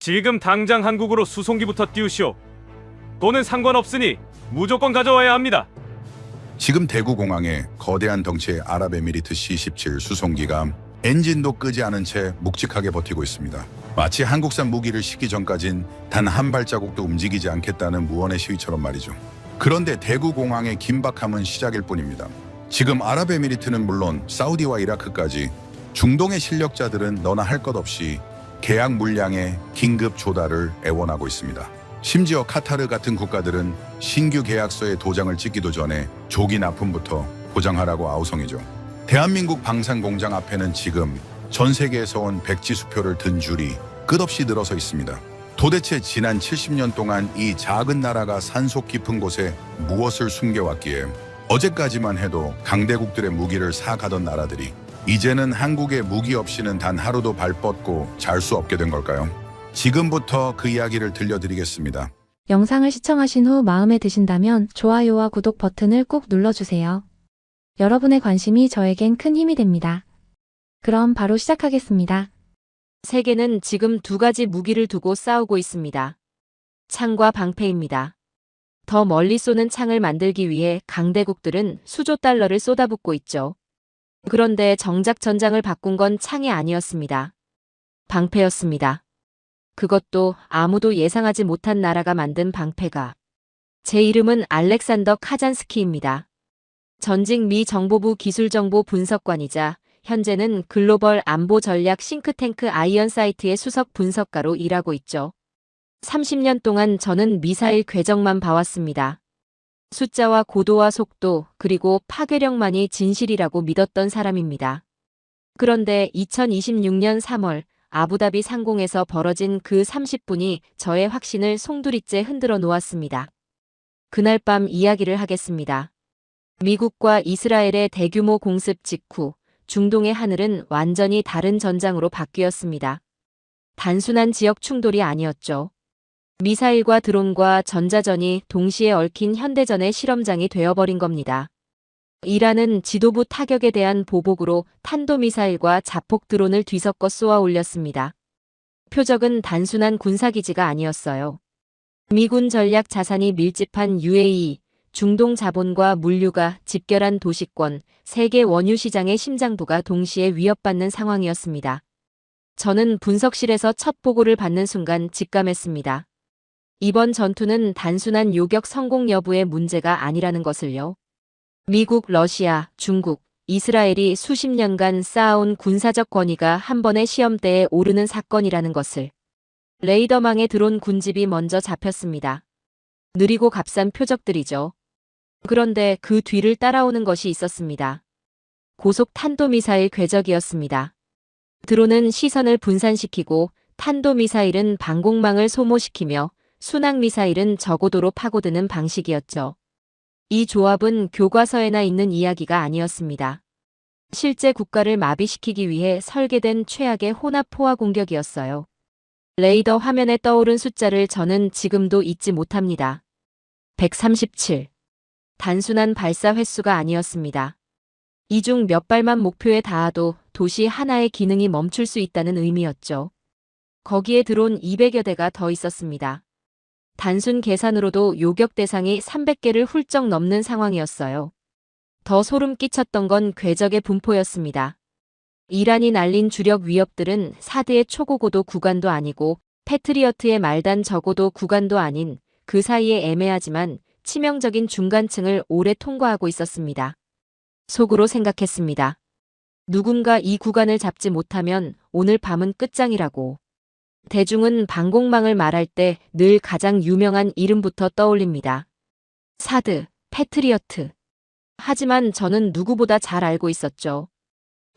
지금 당장 한국으로 수송기부터 띄우시오. 돈은 상관없으니 무조건 가져와야 합니다. 지금 대구공항에 거대한 덩치의 아랍에미리트 C-17 수송기가 엔진도 끄지 않은 채 묵직하게 버티고 있습니다. 마치 한국산 무기를 싣기 전까진 단 한 발자국도 움직이지 않겠다는 무언의 시위처럼 말이죠. 그런데 대구공항의 긴박함은 시작일 뿐입니다. 지금 아랍에미리트는 물론 사우디와 이라크까지 중동의 실력자들은 너나 할 것 없이 계약 물량의 긴급 조달을 애원하고 있습니다. 심지어 카타르 같은 국가들은 신규 계약서에 도장을 찍기도 전에 조기 납품부터 보장하라고 아우성이죠. 대한민국 방산공장 앞에는 지금 전 세계에서 온 백지 수표를 든 줄이 끝없이 늘어서 있습니다. 도대체 지난 70년 동안 이 작은 나라가 산속 깊은 곳에 무엇을 숨겨왔기에 어제까지만 해도 강대국들의 무기를 사가던 나라들이 이제는 한국의 무기 없이는 단 하루도 발 뻗고 잘 수 없게 된 걸까요? 지금부터 그 이야기를 들려드리겠습니다. 영상을 시청하신 후 마음에 드신다면 좋아요와 구독 버튼을 꾹 눌러주세요. 여러분의 관심이 저에겐 큰 힘이 됩니다. 그럼 바로 시작하겠습니다. 세계는 지금 두 가지 무기를 두고 싸우고 있습니다. 창과 방패입니다. 더 멀리 쏘는 창을 만들기 위해 강대국들은 수조 달러를 쏟아붓고 있죠. 그런데 정작 전장을 바꾼 건 창이 아니었습니다. 방패였습니다. 그것도 아무도 예상하지 못한 나라가 만든 방패가. 제 이름은 알렉산더 카잔스키입니다. 전직 미 정보부 기술정보 분석관이자 현재는 글로벌 안보 전략 싱크탱크 아이언사이트의 수석 분석가로 일하고 있죠. 30년 동안 저는 미사일 궤적만 봐왔습니다. 숫자와 고도와 속도 그리고 파괴력만이 진실이라고 믿었던 사람입니다. 그런데 2026년 3월 아부다비 상공에서 벌어진 그 30분이 저의 확신을 송두리째 흔들어 놓았습니다. 그날 밤 이야기를 하겠습니다. 미국과 이스라엘의 대규모 공습 직후 중동의 하늘은 완전히 다른 전장으로 바뀌었습니다. 단순한 지역 충돌이 아니었죠. 미사일과 드론과 전자전이 동시에 얽힌 현대전의 실험장이 되어버린 겁니다. 이란은 지도부 타격에 대한 보복으로 탄도미사일과 자폭 드론을 뒤섞어 쏘아 올렸습니다. 표적은 단순한 군사기지가 아니었어요. 미군 전략 자산이 밀집한 UAE, 중동 자본과 물류가 집결한 도시권, 세계 원유 시장의 심장부가 동시에 위협받는 상황이었습니다. 저는 분석실에서 첫 보고를 받는 순간 직감했습니다. 이번 전투는 단순한 요격 성공 여부의 문제가 아니라는 것을요. 미국, 러시아, 중국, 이스라엘이 수십 년간 쌓아온 군사적 권위가 한 번의 시험대에 오르는 사건이라는 것을. 레이더망에 들어온 군집이 먼저 잡혔습니다. 느리고 값싼 표적들이죠. 그런데 그 뒤를 따라오는 것이 있었습니다. 고속 탄도미사일 궤적이었습니다. 드론은 시선을 분산시키고 탄도미사일은 방공망을 소모시키며 순항미사일은 저고도로 파고드는 방식이었죠. 이 조합은 교과서에나 있는 이야기가 아니었습니다. 실제 국가를 마비시키기 위해 설계된 최악의 혼합 포화 공격이었어요. 레이더 화면에 떠오른 숫자를 저는 지금도 잊지 못합니다. 137. 단순한 발사 횟수가 아니었습니다. 이 중 몇 발만 목표에 닿아도 도시 하나의 기능이 멈출 수 있다는 의미였죠. 거기에 드론 200여 대가 더 있었습니다. 단순 계산으로도 요격 대상이 300개를 훌쩍 넘는 상황이었어요. 더 소름 끼쳤던 건 궤적의 분포였습니다. 이란이 날린 주력 위협들은 사드의 초고고도 구간도 아니고 패트리어트의 말단 저고도 구간도 아닌 그 사이에 애매하지만 치명적인 중간층을 오래 통과하고 있었습니다. 속으로 생각했습니다. 누군가 이 구간을 잡지 못하면 오늘 밤은 끝장이라고. 대중은 방공망을 말할 때 늘 가장 유명한 이름부터 떠올립니다. 사드, 패트리어트. 하지만 저는 누구보다 잘 알고 있었죠.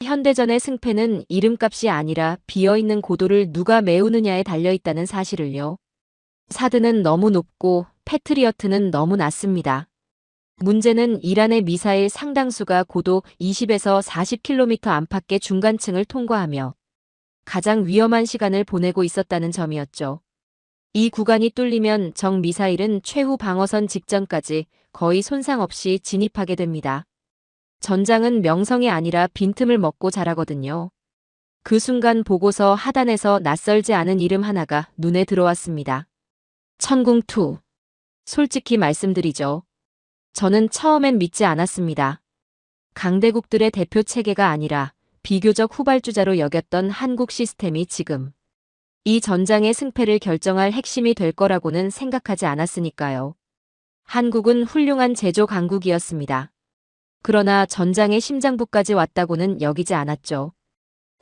현대전의 승패는 이름값이 아니라 비어있는 고도를 누가 메우느냐에 달려있다는 사실을요. 사드는 너무 높고 패트리어트는 너무 낮습니다. 문제는 이란의 미사일 상당수가 고도 20에서 40km 안팎의 중간층을 통과하며 가장 위험한 시간을 보내고 있었다는 점이었죠. 이 구간이 뚫리면 적 미사일은 최후 방어선 직전까지 거의 손상 없이 진입하게 됩니다. 전장은 명성이 아니라 빈틈을 먹고 자라거든요. 그 순간 보고서 하단에서 낯설지 않은 이름 하나가 눈에 들어왔습니다. 천궁2. 솔직히 말씀드리죠. 저는 처음엔 믿지 않았습니다. 강대국들의 대표 체계가 아니라 비교적 후발주자로 여겼던 한국 시스템이 지금 이 전장의 승패를 결정할 핵심이 될 거라고는 생각하지 않았으니까요. 한국은 훌륭한 제조 강국이었습니다. 그러나 전장의 심장부까지 왔다고는 여기지 않았죠.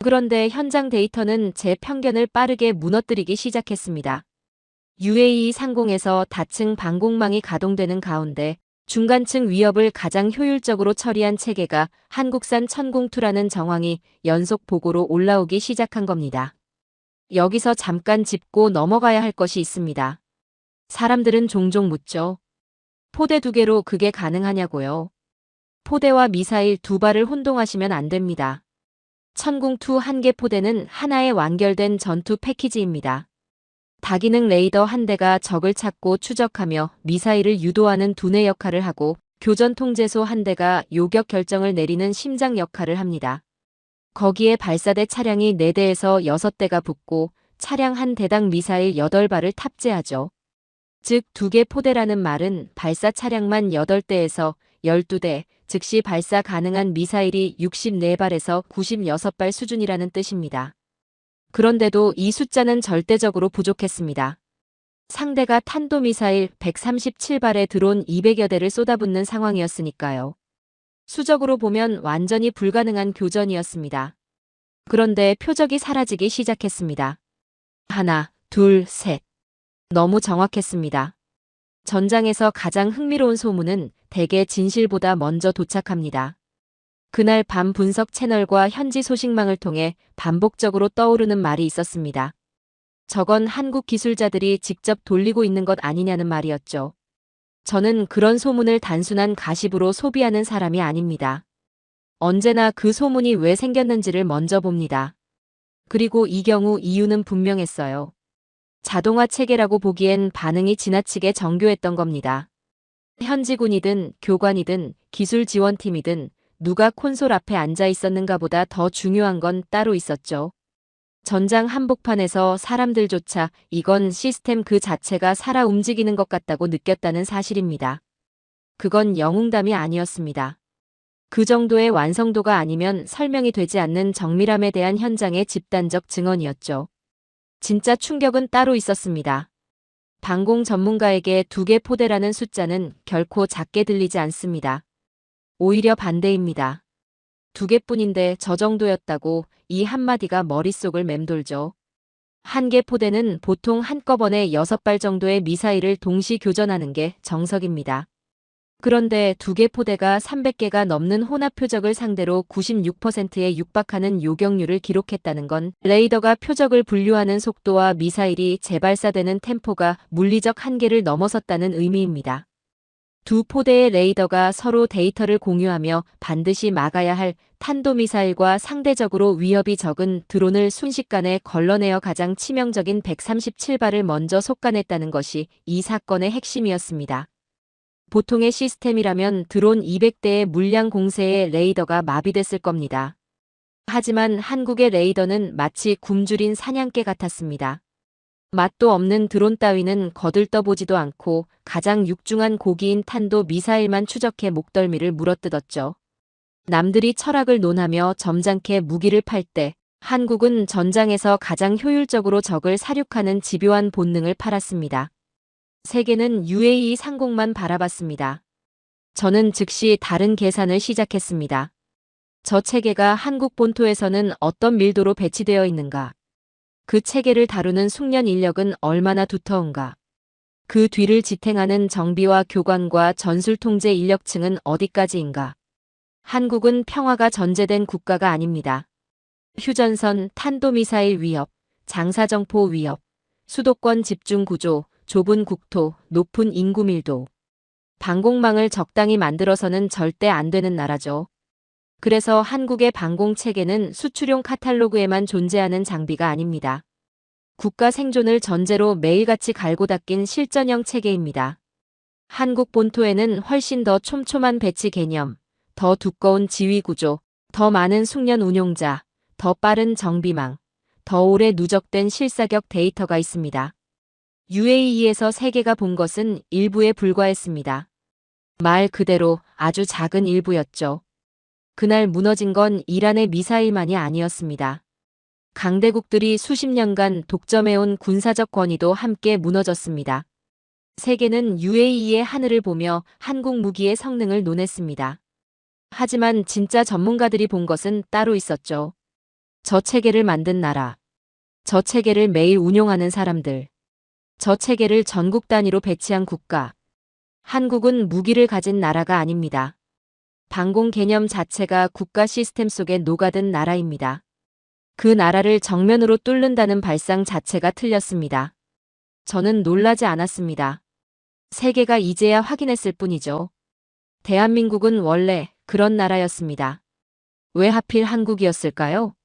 그런데 현장 데이터는 제 편견을 빠르게 무너뜨리기 시작했습니다. UAE 상공에서 다층 방공망이 가동되는 가운데 중간층 위협을 가장 효율적으로 처리한 체계가 한국산 천궁2라는 정황이 연속 보고로 올라오기 시작한 겁니다. 여기서 잠깐 짚고 넘어가야 할 것이 있습니다. 사람들은 종종 묻죠. 포대 2개로 그게 가능하냐고요. 포대와 미사일 2발을 혼동하시면 안 됩니다. 천궁2 1개 포대는 하나의 완결된 전투 패키지입니다. 다기능 레이더 1대가 적을 찾고 추적하며 미사일을 유도하는 두뇌 역할을 하고 교전 통제소 1대가 요격 결정을 내리는 심장 역할을 합니다. 거기에 발사대 차량이 4대에서 6대가 붙고 차량 1대당 미사일 8발을 탑재하죠. 즉 2개 포대라는 말은 발사 차량만 8대에서 12대, 즉시 발사 가능한 미사일이 64발에서 96발 수준이라는 뜻입니다. 그런데도 이 숫자는 절대적으로 부족했습니다. 상대가 탄도미사일 137발에 드론 200여 대를 쏟아붓는 상황이었으니까요. 수적으로 보면 완전히 불가능한 교전이었습니다. 그런데 표적이 사라지기 시작했습니다. 하나, 둘, 셋. 너무 정확했습니다. 전장에서 가장 흥미로운 소문은 대개 진실보다 먼저 도착합니다. 그날 밤 분석 채널과 현지 소식망을 통해 반복적으로 떠오르는 말이 있었습니다. 저건 한국 기술자들이 직접 돌리고 있는 것 아니냐는 말이었죠. 저는 그런 소문을 단순한 가십으로 소비하는 사람이 아닙니다. 언제나 그 소문이 왜 생겼는지를 먼저 봅니다. 그리고 이 경우 이유는 분명했어요. 자동화 체계라고 보기엔 반응이 지나치게 정교했던 겁니다. 현지군이든 교관이든 기술 지원팀이든 누가 콘솔 앞에 앉아 있었는가 보다 더 중요한 건 따로 있었죠. 전장 한복판에서 사람들조차 이건 시스템 그 자체가 살아 움직이는 것 같다고 느꼈다는 사실입니다. 그건 영웅담이 아니었습니다. 그 정도의 완성도가 아니면 설명이 되지 않는 정밀함에 대한 현장의 집단적 증언이었죠. 진짜 충격은 따로 있었습니다. 방공 전문가에게 2개 포대라는 숫자는 결코 작게 들리지 않습니다. 오히려 반대입니다. 2개뿐인데 저 정도였다고 이 한마디가 머릿속을 맴돌죠. 1개 포대는 보통 한꺼번에 6발 정도의 미사일을 동시 교전하는 게 정석입니다. 그런데 2개 포대가 300개가 넘는 혼합 표적을 상대로 96%에 육박하는 요격률을 기록했다는 건 레이더가 표적을 분류하는 속도와 미사일이 재발사되는 템포가 물리적 한계를 넘어섰다는 의미입니다. 2 포대의 레이더가 서로 데이터를 공유하며 반드시 막아야 할 탄도미사일과 상대적으로 위협이 적은 드론을 순식간에 걸러내어 가장 치명적인 137발을 먼저 속간했다는 것이 이 사건의 핵심이었습니다. 보통의 시스템이라면 드론 200대의 물량 공세에 레이더가 마비됐을 겁니다. 하지만 한국의 레이더는 마치 굶주린 사냥개 같았습니다. 맛도 없는 드론 따위는 거들떠보지도 않고 가장 육중한 고기인 탄도 미사일만 추적해 목덜미를 물어뜯었죠. 남들이 철학을 논하며 점잖게 무기를 팔 때 한국은 전장에서 가장 효율적으로 적을 사륙하는 집요한 본능을 팔았습니다. 세계는 UAE 상공만 바라봤습니다. 저는 즉시 다른 계산을 시작했습니다. 저 체계가 한국 본토에서는 어떤 밀도로 배치되어 있는가? 그 체계를 다루는 숙련 인력은 얼마나 두터운가? 그 뒤를 지탱하는 정비와 교관과 전술 통제 인력층은 어디까지인가? 한국은 평화가 전제된 국가가 아닙니다. 휴전선, 탄도미사일 위협, 장사정포 위협, 수도권 집중 구조, 좁은 국토, 높은 인구 밀도. 방공망을 적당히 만들어서는 절대 안 되는 나라죠. 그래서 한국의 방공 체계는 수출용 카탈로그에만 존재하는 장비가 아닙니다. 국가 생존을 전제로 매일같이 갈고 닦인 실전형 체계입니다. 한국 본토에는 훨씬 더 촘촘한 배치 개념, 더 두꺼운 지휘 구조, 더 많은 숙련 운용자, 더 빠른 정비망, 더 오래 누적된 실사격 데이터가 있습니다. UAE에서 세계가 본 것은 일부에 불과했습니다. 말 그대로 아주 작은 일부였죠. 그날 무너진 건 이란의 미사일만이 아니었습니다. 강대국들이 수십 년간 독점해온 군사적 권위도 함께 무너졌습니다. 세계는 UAE의 하늘을 보며 한국 무기의 성능을 논했습니다. 하지만 진짜 전문가들이 본 것은 따로 있었죠. 저 체계를 만든 나라, 저 체계를 매일 운용하는 사람들, 저 체계를 전국 단위로 배치한 국가. 한국은 무기를 가진 나라가 아닙니다. 방공 개념 자체가 국가 시스템 속에 녹아든 나라입니다. 그 나라를 정면으로 뚫는다는 발상 자체가 틀렸습니다. 저는 놀라지 않았습니다. 세계가 이제야 확인했을 뿐이죠. 대한민국은 원래 그런 나라였습니다. 왜 하필 한국이었을까요?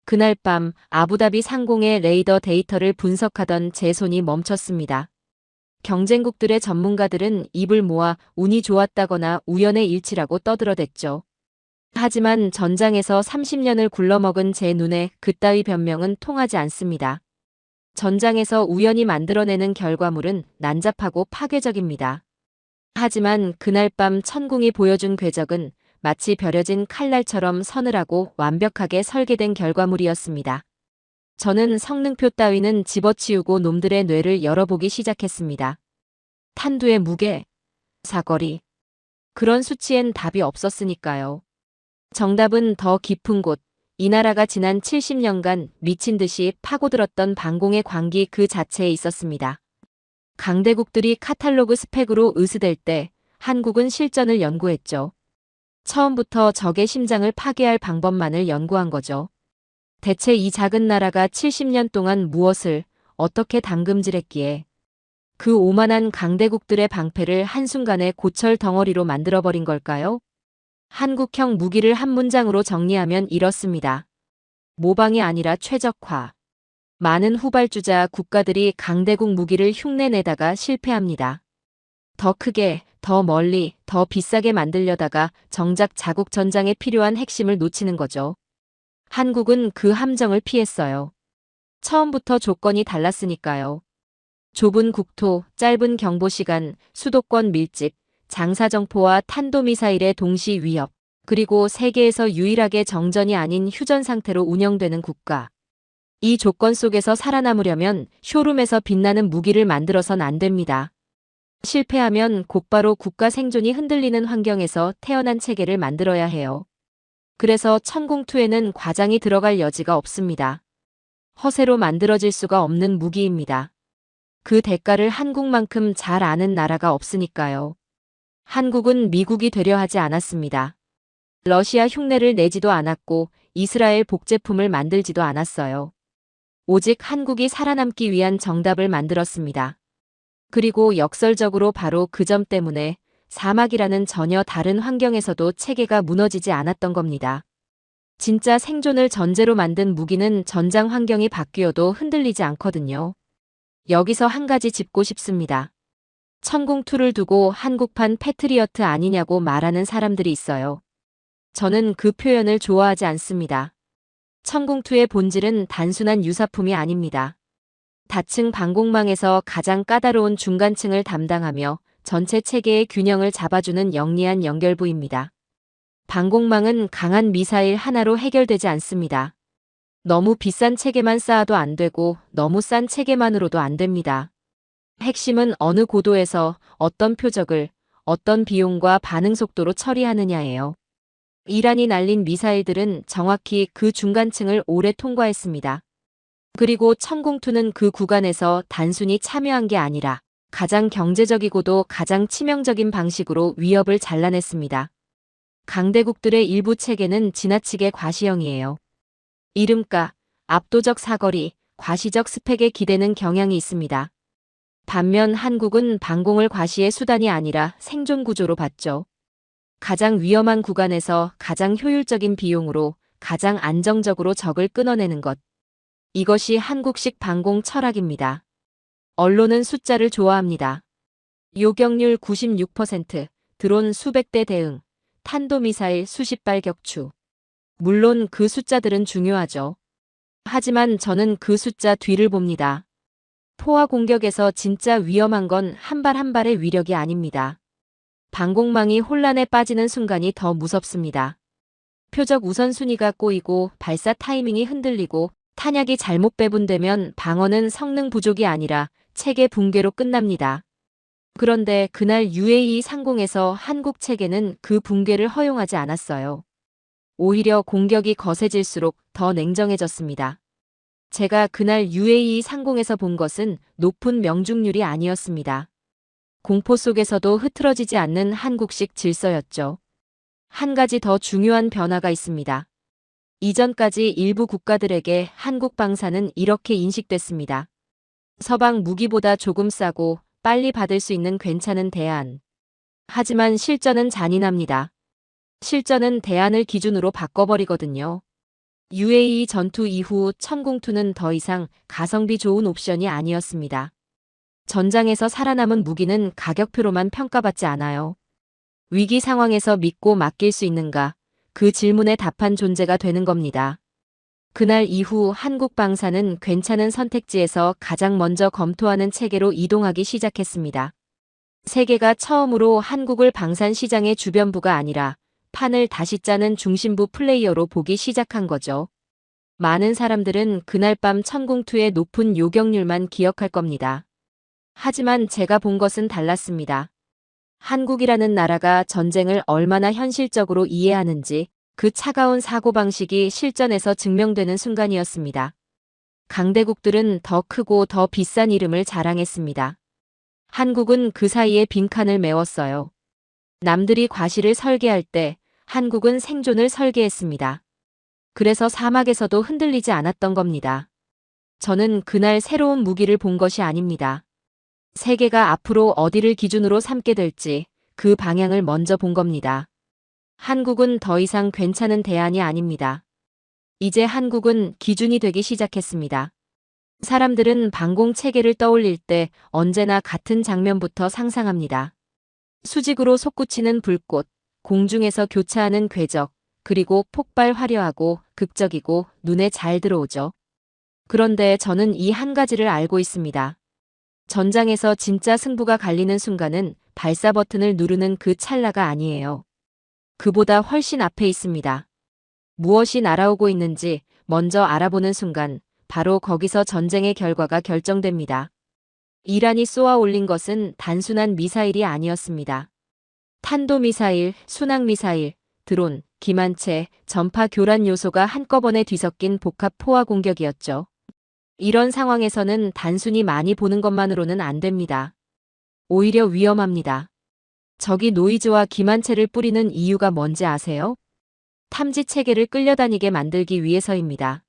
그날 밤 아부다비 상공의 레이더 데이터를 분석하던 제 손이 멈췄습니다. 경쟁국들의 전문가들은 입을 모아 운이 좋았다거나 우연의 일치라고 떠들어댔죠. 하지만 전장에서 30년을 굴러먹은 제 눈에 그따위 변명은 통하지 않습니다. 전장에서 우연히 만들어내는 결과물은 난잡하고 파괴적입니다. 하지만 그날 밤 천궁이 보여준 궤적은 마치 벼려진 칼날처럼 서늘하고 완벽하게 설계된 결과물이었습니다. 저는 성능표 따위는 집어치우고 놈들의 뇌를 열어보기 시작했습니다. 탄두의 무게, 사거리. 그런 수치엔 답이 없었으니까요. 정답은 더 깊은 곳, 이 나라가 지난 70년간 미친 듯이 파고들었던 방공의 광기 그 자체에 있었습니다. 강대국들이 카탈로그 스펙으로 으스댈 때 한국은 실전을 연구했죠. 처음부터 적의 심장을 파괴할 방법만을 연구한 거죠. 대체 이 작은 나라가 70년 동안 무엇을 어떻게 담금질했기에 그 오만한 강대국들의 방패를 한순간에 고철 덩어리로 만들어버린 걸까요? 한국형 무기를 한 문장으로 정리하면 이렇습니다. 모방이 아니라 최적화. 많은 후발주자 국가들이 강대국 무기를 흉내내다가 실패합니다. 더 크게, 더 멀리, 더 비싸게 만들려다가 정작 자국 전장에 필요한 핵심을 놓치는 거죠. 한국은 그 함정을 피했어요. 처음부터 조건이 달랐으니까요. 좁은 국토, 짧은 경보시간, 수도권 밀집, 장사정포와 탄도미사일의 동시 위협, 그리고 세계에서 유일하게 정전이 아닌 휴전 상태로 운영되는 국가. 이 조건 속에서 살아남으려면 쇼룸에서 빛나는 무기를 만들어선 안 됩니다. 실패하면 곧바로 국가 생존이 흔들리는 환경에서 태어난 체계를 만들어야 해요. 그래서 천궁2에는 과장이 들어갈 여지가 없습니다. 허세로 만들어질 수가 없는 무기입니다. 그 대가를 한국만큼 잘 아는 나라가 없으니까요. 한국은 미국이 되려 하지 않았습니다. 러시아 흉내를 내지도 않았고 이스라엘 복제품을 만들지도 않았어요. 오직 한국이 살아남기 위한 정답을 만들었습니다. 그리고 역설적으로 바로 그 점 때문에 사막이라는 전혀 다른 환경에서도 체계가 무너지지 않았던 겁니다. 진짜 생존을 전제로 만든 무기는 전장 환경이 바뀌어도 흔들리지 않거든요. 여기서 한 가지 짚고 싶습니다. 천궁2를 두고 한국판 패트리어트 아니냐고 말하는 사람들이 있어요. 저는 그 표현을 좋아하지 않습니다. 천궁2의 본질은 단순한 유사품이 아닙니다. 다층 방공망에서 가장 까다로운 중간층을 담당하며 전체 체계의 균형을 잡아주는 영리한 연결부입니다. 방공망은 강한 미사일 하나로 해결되지 않습니다. 너무 비싼 체계만 쌓아도 안 되고 너무 싼 체계만으로도 안 됩니다. 핵심은 어느 고도에서 어떤 표적을 어떤 비용과 반응 속도로 처리하느냐예요. 이란이 날린 미사일들은 정확히 그 중간층을 오래 통과했습니다. 그리고 천궁2는 그 구간에서 단순히 참여한 게 아니라 가장 경제적이고도 가장 치명적인 방식으로 위협을 잘라냈습니다. 강대국들의 일부 체계는 지나치게 과시형이에요. 이름값, 압도적 사거리, 과시적 스펙에 기대는 경향이 있습니다. 반면 한국은 방공을 과시의 수단이 아니라 생존 구조로 봤죠. 가장 위험한 구간에서 가장 효율적인 비용으로 가장 안정적으로 적을 끊어내는 것. 이것이 한국식 방공 철학입니다. 언론은 숫자를 좋아합니다. 요격률 96%, 드론 수백 대 대응, 탄도미사일 수십 발 격추. 물론 그 숫자들은 중요하죠. 하지만 저는 그 숫자 뒤를 봅니다. 포화 공격에서 진짜 위험한 건 한 발 한 발의 위력이 아닙니다. 방공망이 혼란에 빠지는 순간이 더 무섭습니다. 표적 우선순위가 꼬이고 발사 타이밍이 흔들리고 탄약이 잘못 배분되면 방어는 성능 부족이 아니라 체계 붕괴로 끝납니다. 그런데 그날 UAE 상공에서 한국 체계는 그 붕괴를 허용하지 않았어요. 오히려 공격이 거세질수록 더 냉정해졌습니다. 제가 그날 UAE 상공에서 본 것은 높은 명중률이 아니었습니다. 공포 속에서도 흐트러지지 않는 한국식 질서였죠. 한 가지 더 중요한 변화가 있습니다. 이전까지 일부 국가들에게 한국 방사는 이렇게 인식됐습니다. 서방 무기보다 조금 싸고 빨리 받을 수 있는 괜찮은 대안. 하지만 실전은 잔인합니다. 실전은 대안을 기준으로 바꿔버리거든요. UAE 전투 이후 천공투는 더 이상 가성비 좋은 옵션이 아니었습니다. 전장에서 살아남은 무기는 가격표로만 평가받지 않아요. 위기 상황에서 믿고 맡길 수 있는가? 그 질문에 답한 존재가 되는 겁니다. 그날 이후 한국 방사는 괜찮은 선택지에서 가장 먼저 검토하는 체계로 이동하기 시작했습니다. 세계가 처음으로 한국을 방산 시장의 주변부가 아니라 판을 다시 짜는 중심부 플레이어로 보기 시작한 거죠. 많은 사람들은 그날 밤 천공투의 높은 요격률만 기억할 겁니다. 하지만 제가 본 것은 달랐습니다. 한국이라는 나라가 전쟁을 얼마나 현실적으로 이해하는지 그 차가운 사고방식이 실전에서 증명되는 순간이었습니다. 강대국들은 더 크고 더 비싼 이름을 자랑했습니다. 한국은 그 사이에 빈칸을 메웠어요. 남들이 과실을 설계할 때 한국은 생존을 설계했습니다. 그래서 사막에서도 흔들리지 않았던 겁니다. 저는 그날 새로운 무기를 본 것이 아닙니다. 세계가 앞으로 어디를 기준으로 삼게 될지 그 방향을 먼저 본 겁니다. 한국은 더 이상 괜찮은 대안이 아닙니다. 이제 한국은 기준이 되기 시작했습니다. 사람들은 방공 체계를 떠올릴 때 언제나 같은 장면부터 상상합니다. 수직으로 솟구치는 불꽃, 공중에서 교차하는 궤적, 그리고 폭발 화려하고 극적이고 눈에 잘 들어오죠. 그런데 저는 이 한 가지를 알고 있습니다. 전장에서 진짜 승부가 갈리는 순간은 발사 버튼을 누르는 그 찰나가 아니에요. 그보다 훨씬 앞에 있습니다. 무엇이 날아오고 있는지 먼저 알아보는 순간 바로 거기서 전쟁의 결과가 결정됩니다. 이란이 쏘아 올린 것은 단순한 미사일이 아니었습니다. 탄도미사일, 순항미사일, 드론, 기만체, 전파 교란 요소가 한꺼번에 뒤섞인 복합 포화 공격이었죠. 이런 상황에서는 단순히 많이 보는 것만으로는 안 됩니다. 오히려 위험합니다. 적이 노이즈와 기만체를 뿌리는 이유가 뭔지 아세요? 탐지 체계를 끌려다니게 만들기 위해서입니다.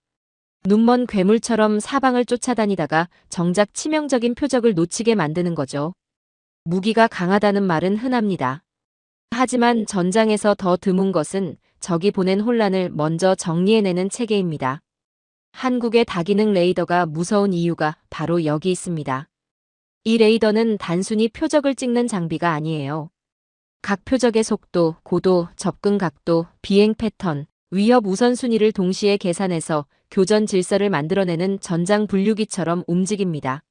눈먼 괴물처럼 사방을 쫓아다니다가 정작 치명적인 표적을 놓치게 만드는 거죠. 무기가 강하다는 말은 흔합니다. 하지만 전장에서 더 드문 것은 적이 보낸 혼란을 먼저 정리해내는 체계입니다. 한국의 다기능 레이더가 무서운 이유가 바로 여기 있습니다. 이 레이더는 단순히 표적을 찍는 장비가 아니에요. 각 표적의 속도, 고도, 접근 각도, 비행 패턴, 위협 우선순위를 동시에 계산해서 교전 질서를 만들어내는 전장 분류기처럼 움직입니다.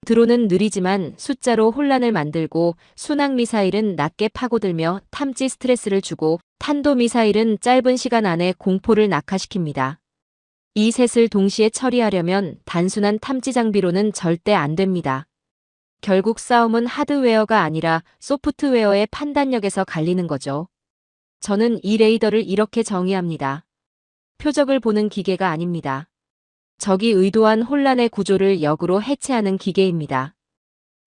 드론은 느리지만 숫자로 혼란을 만들고 순항미사일은 낮게 파고들며 탐지 스트레스를 주고 탄도미사일은 짧은 시간 안에 공포를 낙하시킵니다. 이 셋을 동시에 처리하려면 단순한 탐지 장비로는 절대 안 됩니다. 결국 싸움은 하드웨어가 아니라 소프트웨어의 판단력에서 갈리는 거죠. 저는 이 레이더를 이렇게 정의합니다. 표적을 보는 기계가 아닙니다. 적이 의도한 혼란의 구조를 역으로 해체하는 기계입니다.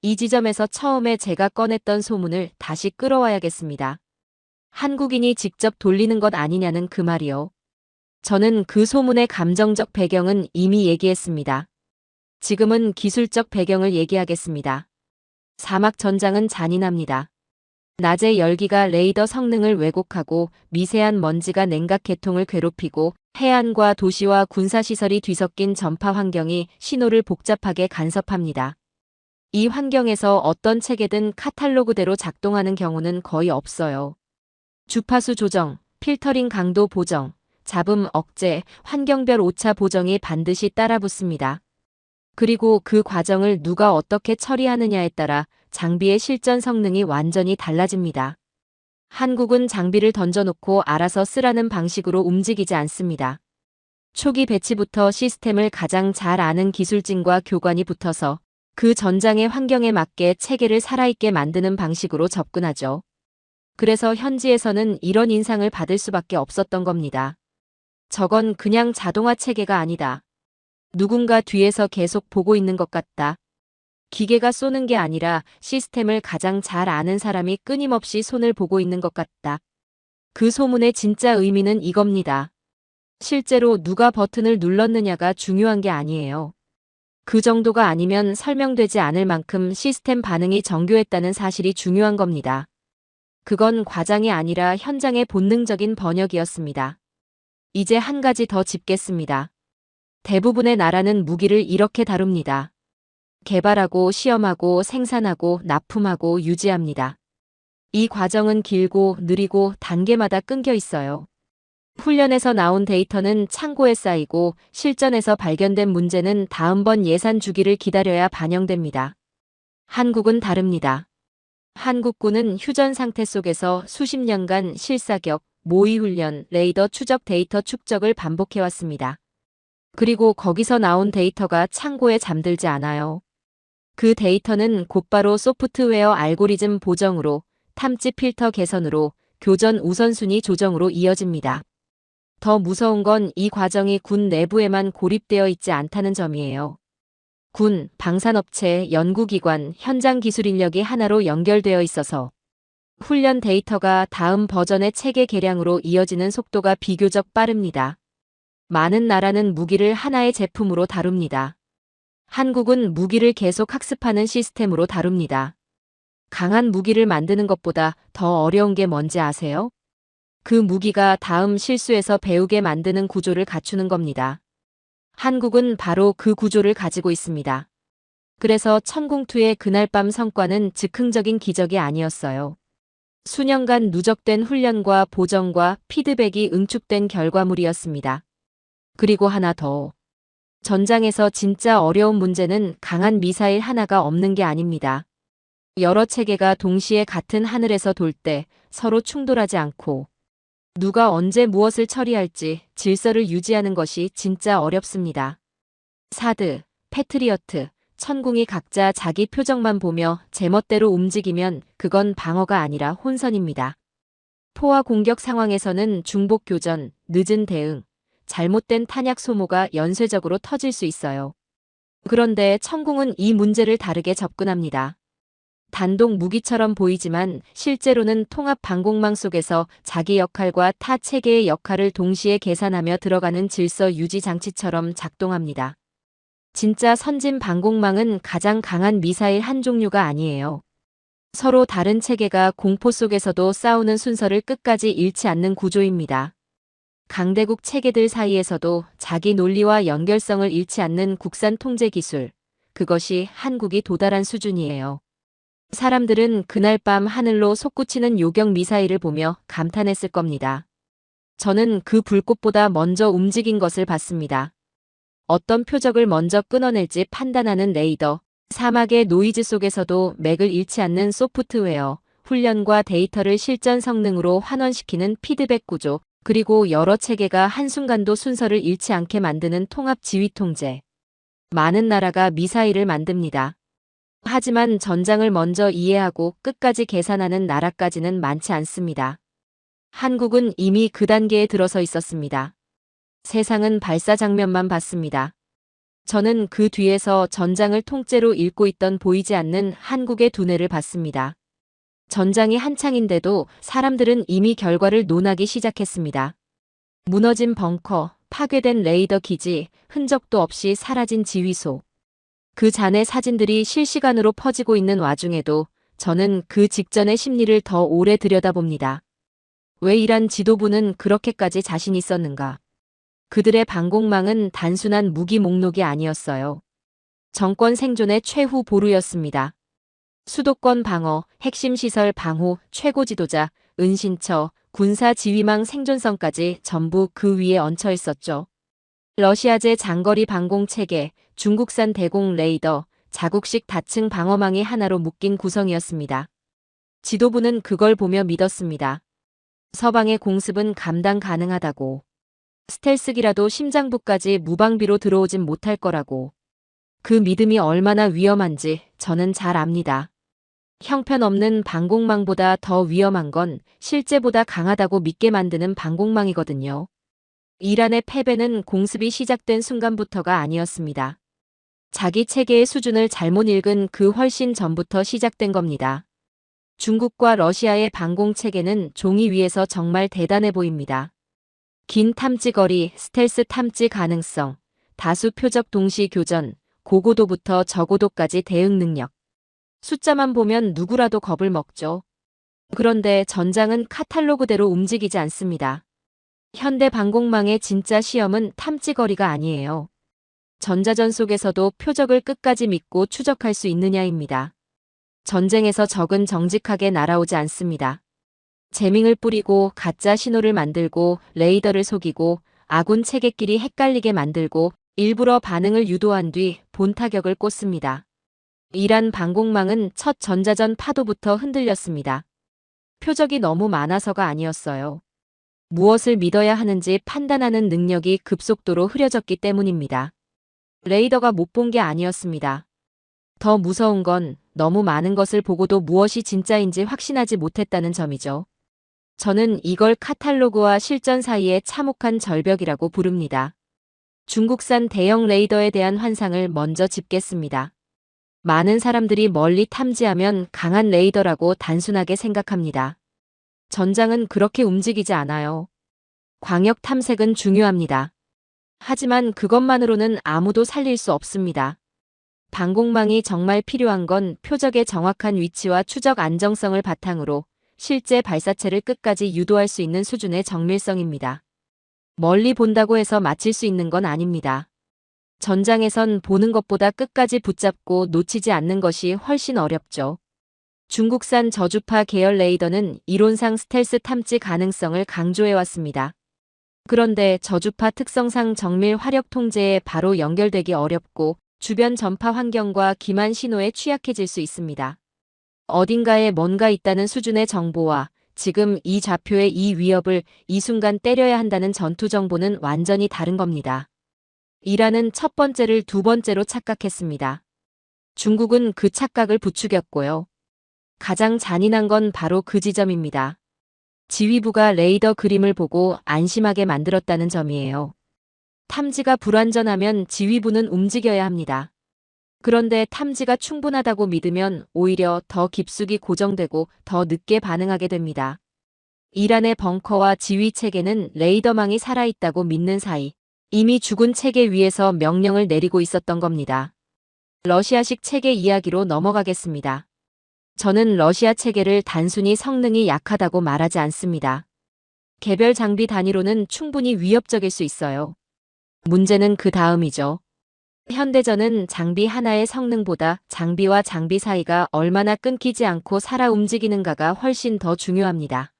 이 지점에서 처음에 제가 꺼냈던 소문을 다시 끌어와야겠습니다. 한국인이 직접 돌리는 것 아니냐는 그 말이요. 저는 그 소문의 감정적 배경은 이미 얘기했습니다. 지금은 기술적 배경을 얘기하겠습니다. 사막 전장은 잔인합니다. 낮의 열기가 레이더 성능을 왜곡하고 미세한 먼지가 냉각 계통을 괴롭히고 해안과 도시와 군사시설이 뒤섞인 전파 환경이 신호를 복잡하게 간섭합니다. 이 환경에서 어떤 체계든 카탈로그대로 작동하는 경우는 거의 없어요. 주파수 조정, 필터링 강도 보정, 잡음, 억제, 환경별 오차 보정이 반드시 따라붙습니다. 그리고 그 과정을 누가 어떻게 처리하느냐에 따라 장비의 실전 성능이 완전히 달라집니다. 한국은 장비를 던져놓고 알아서 쓰라는 방식으로 움직이지 않습니다. 초기 배치부터 시스템을 가장 잘 아는 기술진과 교관이 붙어서 그 전장의 환경에 맞게 체계를 살아있게 만드는 방식으로 접근하죠. 그래서 현지에서는 이런 인상을 받을 수밖에 없었던 겁니다. 저건 그냥 자동화 체계가 아니다. 누군가 뒤에서 계속 보고 있는 것 같다. 기계가 쏘는 게 아니라 시스템을 가장 잘 아는 사람이 끊임없이 손을 보고 있는 것 같다. 그 소문의 진짜 의미는 이겁니다. 실제로 누가 버튼을 눌렀느냐가 중요한 게 아니에요. 그 정도가 아니면 설명되지 않을 만큼 시스템 반응이 정교했다는 사실이 중요한 겁니다. 그건 과장이 아니라 현장의 본능적인 번역이었습니다. 이제 한 가지 더 짚겠습니다. 대부분의 나라는 무기를 이렇게 다룹니다. 개발하고 시험하고 생산하고 납품하고 유지합니다. 이 과정은 길고 느리고 단계마다 끊겨 있어요. 훈련에서 나온 데이터는 창고에 쌓이고 실전에서 발견된 문제는 다음번 예산 주기를 기다려야 반영됩니다. 한국은 다릅니다. 한국군은 휴전 상태 속에서 수십 년간 실사격, 모의훈련, 레이더 추적 데이터 축적을 반복해왔습니다. 그리고 거기서 나온 데이터가 창고에 잠들지 않아요. 그 데이터는 곧바로 소프트웨어 알고리즘 보정으로, 탐지 필터 개선으로, 교전 우선순위 조정으로 이어집니다. 더 무서운 건 이 과정이 군 내부에만 고립되어 있지 않다는 점이에요. 군, 방산업체, 연구기관, 현장 기술 인력이 하나로 연결되어 있어서 훈련 데이터가 다음 버전의 체계 개량으로 이어지는 속도가 비교적 빠릅니다. 많은 나라는 무기를 하나의 제품으로 다룹니다. 한국은 무기를 계속 학습하는 시스템으로 다룹니다. 강한 무기를 만드는 것보다 더 어려운 게 뭔지 아세요? 그 무기가 다음 실수에서 배우게 만드는 구조를 갖추는 겁니다. 한국은 바로 그 구조를 가지고 있습니다. 그래서 천궁2의 그날 밤 성과는 즉흥적인 기적이 아니었어요. 수년간 누적된 훈련과 보정과 피드백이 응축된 결과물이었습니다. 그리고 하나 더. 전장에서 진짜 어려운 문제는 강한 미사일 하나가 없는 게 아닙니다. 여러 체계가 동시에 같은 하늘에서 돌 때 서로 충돌하지 않고 누가 언제 무엇을 처리할지 질서를 유지하는 것이 진짜 어렵습니다. 사드, 패트리어트, 천궁이 각자 자기 표정만 보며 제멋대로 움직이면 그건 방어가 아니라 혼선입니다. 포화 공격 상황에서는 중복 교전, 늦은 대응, 잘못된 탄약 소모가 연쇄적으로 터질 수 있어요. 그런데 천궁은 이 문제를 다르게 접근합니다. 단독 무기처럼 보이지만 실제로는 통합 방공망 속에서 자기 역할과 타 체계의 역할을 동시에 계산하며 들어가는 질서 유지 장치처럼 작동합니다. 진짜 선진 방공망은 가장 강한 미사일 한 종류가 아니에요. 서로 다른 체계가 공포 속에서도 싸우는 순서를 끝까지 잃지 않는 구조입니다. 강대국 체계들 사이에서도 자기 논리와 연결성을 잃지 않는 국산 통제 기술, 그것이 한국이 도달한 수준이에요. 사람들은 그날 밤 하늘로 솟구치는 요격 미사일을 보며 감탄했을 겁니다. 저는 그 불꽃보다 먼저 움직인 것을 봤습니다. 어떤 표적을 먼저 끊어낼지 판단하는 레이더, 사막의 노이즈 속에서도 맥을 잃지 않는 소프트웨어, 훈련과 데이터를 실전 성능으로 환원시키는 피드백 구조, 그리고 여러 체계가 한순간도 순서를 잃지 않게 만드는 통합 지휘 통제. 많은 나라가 미사일을 만듭니다. 하지만 전장을 먼저 이해하고 끝까지 계산하는 나라까지는 많지 않습니다. 한국은 이미 그 단계에 들어서 있었습니다. 세상은 발사 장면만 봤습니다. 저는 그 뒤에서 전장을 통째로 읽고 있던 보이지 않는 한국의 두뇌를 봤습니다. 전장이 한창인데도 사람들은 이미 결과를 논하기 시작했습니다. 무너진 벙커, 파괴된 레이더 기지, 흔적도 없이 사라진 지휘소. 그 잔의 사진들이 실시간으로 퍼지고 있는 와중에도 저는 그 직전의 심리를 더 오래 들여다봅니다. 왜 이란 지도부는 그렇게까지 자신 있었는가? 그들의 방공망은 단순한 무기 목록이 아니었어요. 정권 생존의 최후 보루였습니다. 수도권 방어, 핵심 시설 방호, 최고 지도자, 은신처, 군사 지휘망 생존성까지 전부 그 위에 얹혀 있었죠. 러시아제 장거리 방공 체계, 중국산 대공 레이더, 자국식 다층 방어망이 하나로 묶인 구성이었습니다. 지도부는 그걸 보며 믿었습니다. 서방의 공습은 감당 가능하다고. 스텔스기라도 심장부까지 무방비로 들어오진 못할 거라고. 그 믿음이 얼마나 위험한지 저는 잘 압니다. 형편없는 방공망보다 더 위험한 건 실제보다 강하다고 믿게 만드는 방공망이거든요. 이란의 패배는 공습이 시작된 순간부터가 아니었습니다. 자기 체계의 수준을 잘못 읽은 그 훨씬 전부터 시작된 겁니다. 중국과 러시아의 방공 체계는 종이 위에서 정말 대단해 보입니다. 긴 탐지 거리, 스텔스 탐지 가능성, 다수 표적 동시 교전, 고고도부터 저고도까지 대응 능력. 숫자만 보면 누구라도 겁을 먹죠. 그런데 전장은 카탈로그대로 움직이지 않습니다. 현대 방공망의 진짜 시험은 탐지 거리가 아니에요. 전자전 속에서도 표적을 끝까지 믿고 추적할 수 있느냐입니다. 전쟁에서 적은 정직하게 날아오지 않습니다. 재밍을 뿌리고 가짜 신호를 만들고 레이더를 속이고 아군 체계끼리 헷갈리게 만들고 일부러 반응을 유도한 뒤 본타격을 꽂습니다. 이란 방공망은 첫 전자전 파도부터 흔들렸습니다. 표적이 너무 많아서가 아니었어요. 무엇을 믿어야 하는지 판단하는 능력이 급속도로 흐려졌기 때문입니다. 레이더가 못 본 게 아니었습니다. 더 무서운 건 너무 많은 것을 보고도 무엇이 진짜인지 확신하지 못했다는 점이죠. 저는 이걸 카탈로그와 실전 사이의 참혹한 절벽이라고 부릅니다. 중국산 대형 레이더에 대한 환상을 먼저 짚겠습니다. 많은 사람들이 멀리 탐지하면 강한 레이더라고 단순하게 생각합니다. 전장은 그렇게 움직이지 않아요. 광역 탐색은 중요합니다. 하지만 그것만으로는 아무도 살릴 수 없습니다. 방공망이 정말 필요한 건 표적의 정확한 위치와 추적 안정성을 바탕으로 실제 발사체를 끝까지 유도할 수 있는 수준의 정밀성입니다. 멀리 본다고 해서 맞힐 수 있는 건 아닙니다. 전장에선 보는 것보다 끝까지 붙잡고 놓치지 않는 것이 훨씬 어렵죠. 중국산 저주파 계열 레이더는 이론상 스텔스 탐지 가능성을 강조해왔습니다. 그런데 저주파 특성상 정밀 화력 통제에 바로 연결되기 어렵고 주변 전파 환경과 기만 신호에 취약해질 수 있습니다. 어딘가에 뭔가 있다는 수준의 정보와 지금 이 좌표의 이 위협을 이 순간 때려야 한다는 전투 정보는 완전히 다른 겁니다. 이란은 첫 번째를 두 번째로 착각했습니다. 중국은 그 착각을 부추겼고요. 가장 잔인한 건 바로 그 지점입니다. 지휘부가 레이더 그림을 보고 안심하게 만들었다는 점이에요. 탐지가 불완전하면 지휘부는 움직여야 합니다. 그런데 탐지가 충분하다고 믿으면 오히려 더 깊숙이 고정되고 더 늦게 반응하게 됩니다. 이란의 벙커와 지휘 체계는 레이더망이 살아있다고 믿는 사이 이미 죽은 체계 위에서 명령을 내리고 있었던 겁니다. 러시아식 체계 이야기로 넘어가겠습니다. 저는 러시아 체계를 단순히 성능이 약하다고 말하지 않습니다. 개별 장비 단위로는 충분히 위협적일 수 있어요. 문제는 그 다음이죠. 현대전은 장비 하나의 성능보다 장비와 장비 사이가 얼마나 끊기지 않고 살아 움직이는가가 훨씬 더 중요합니다.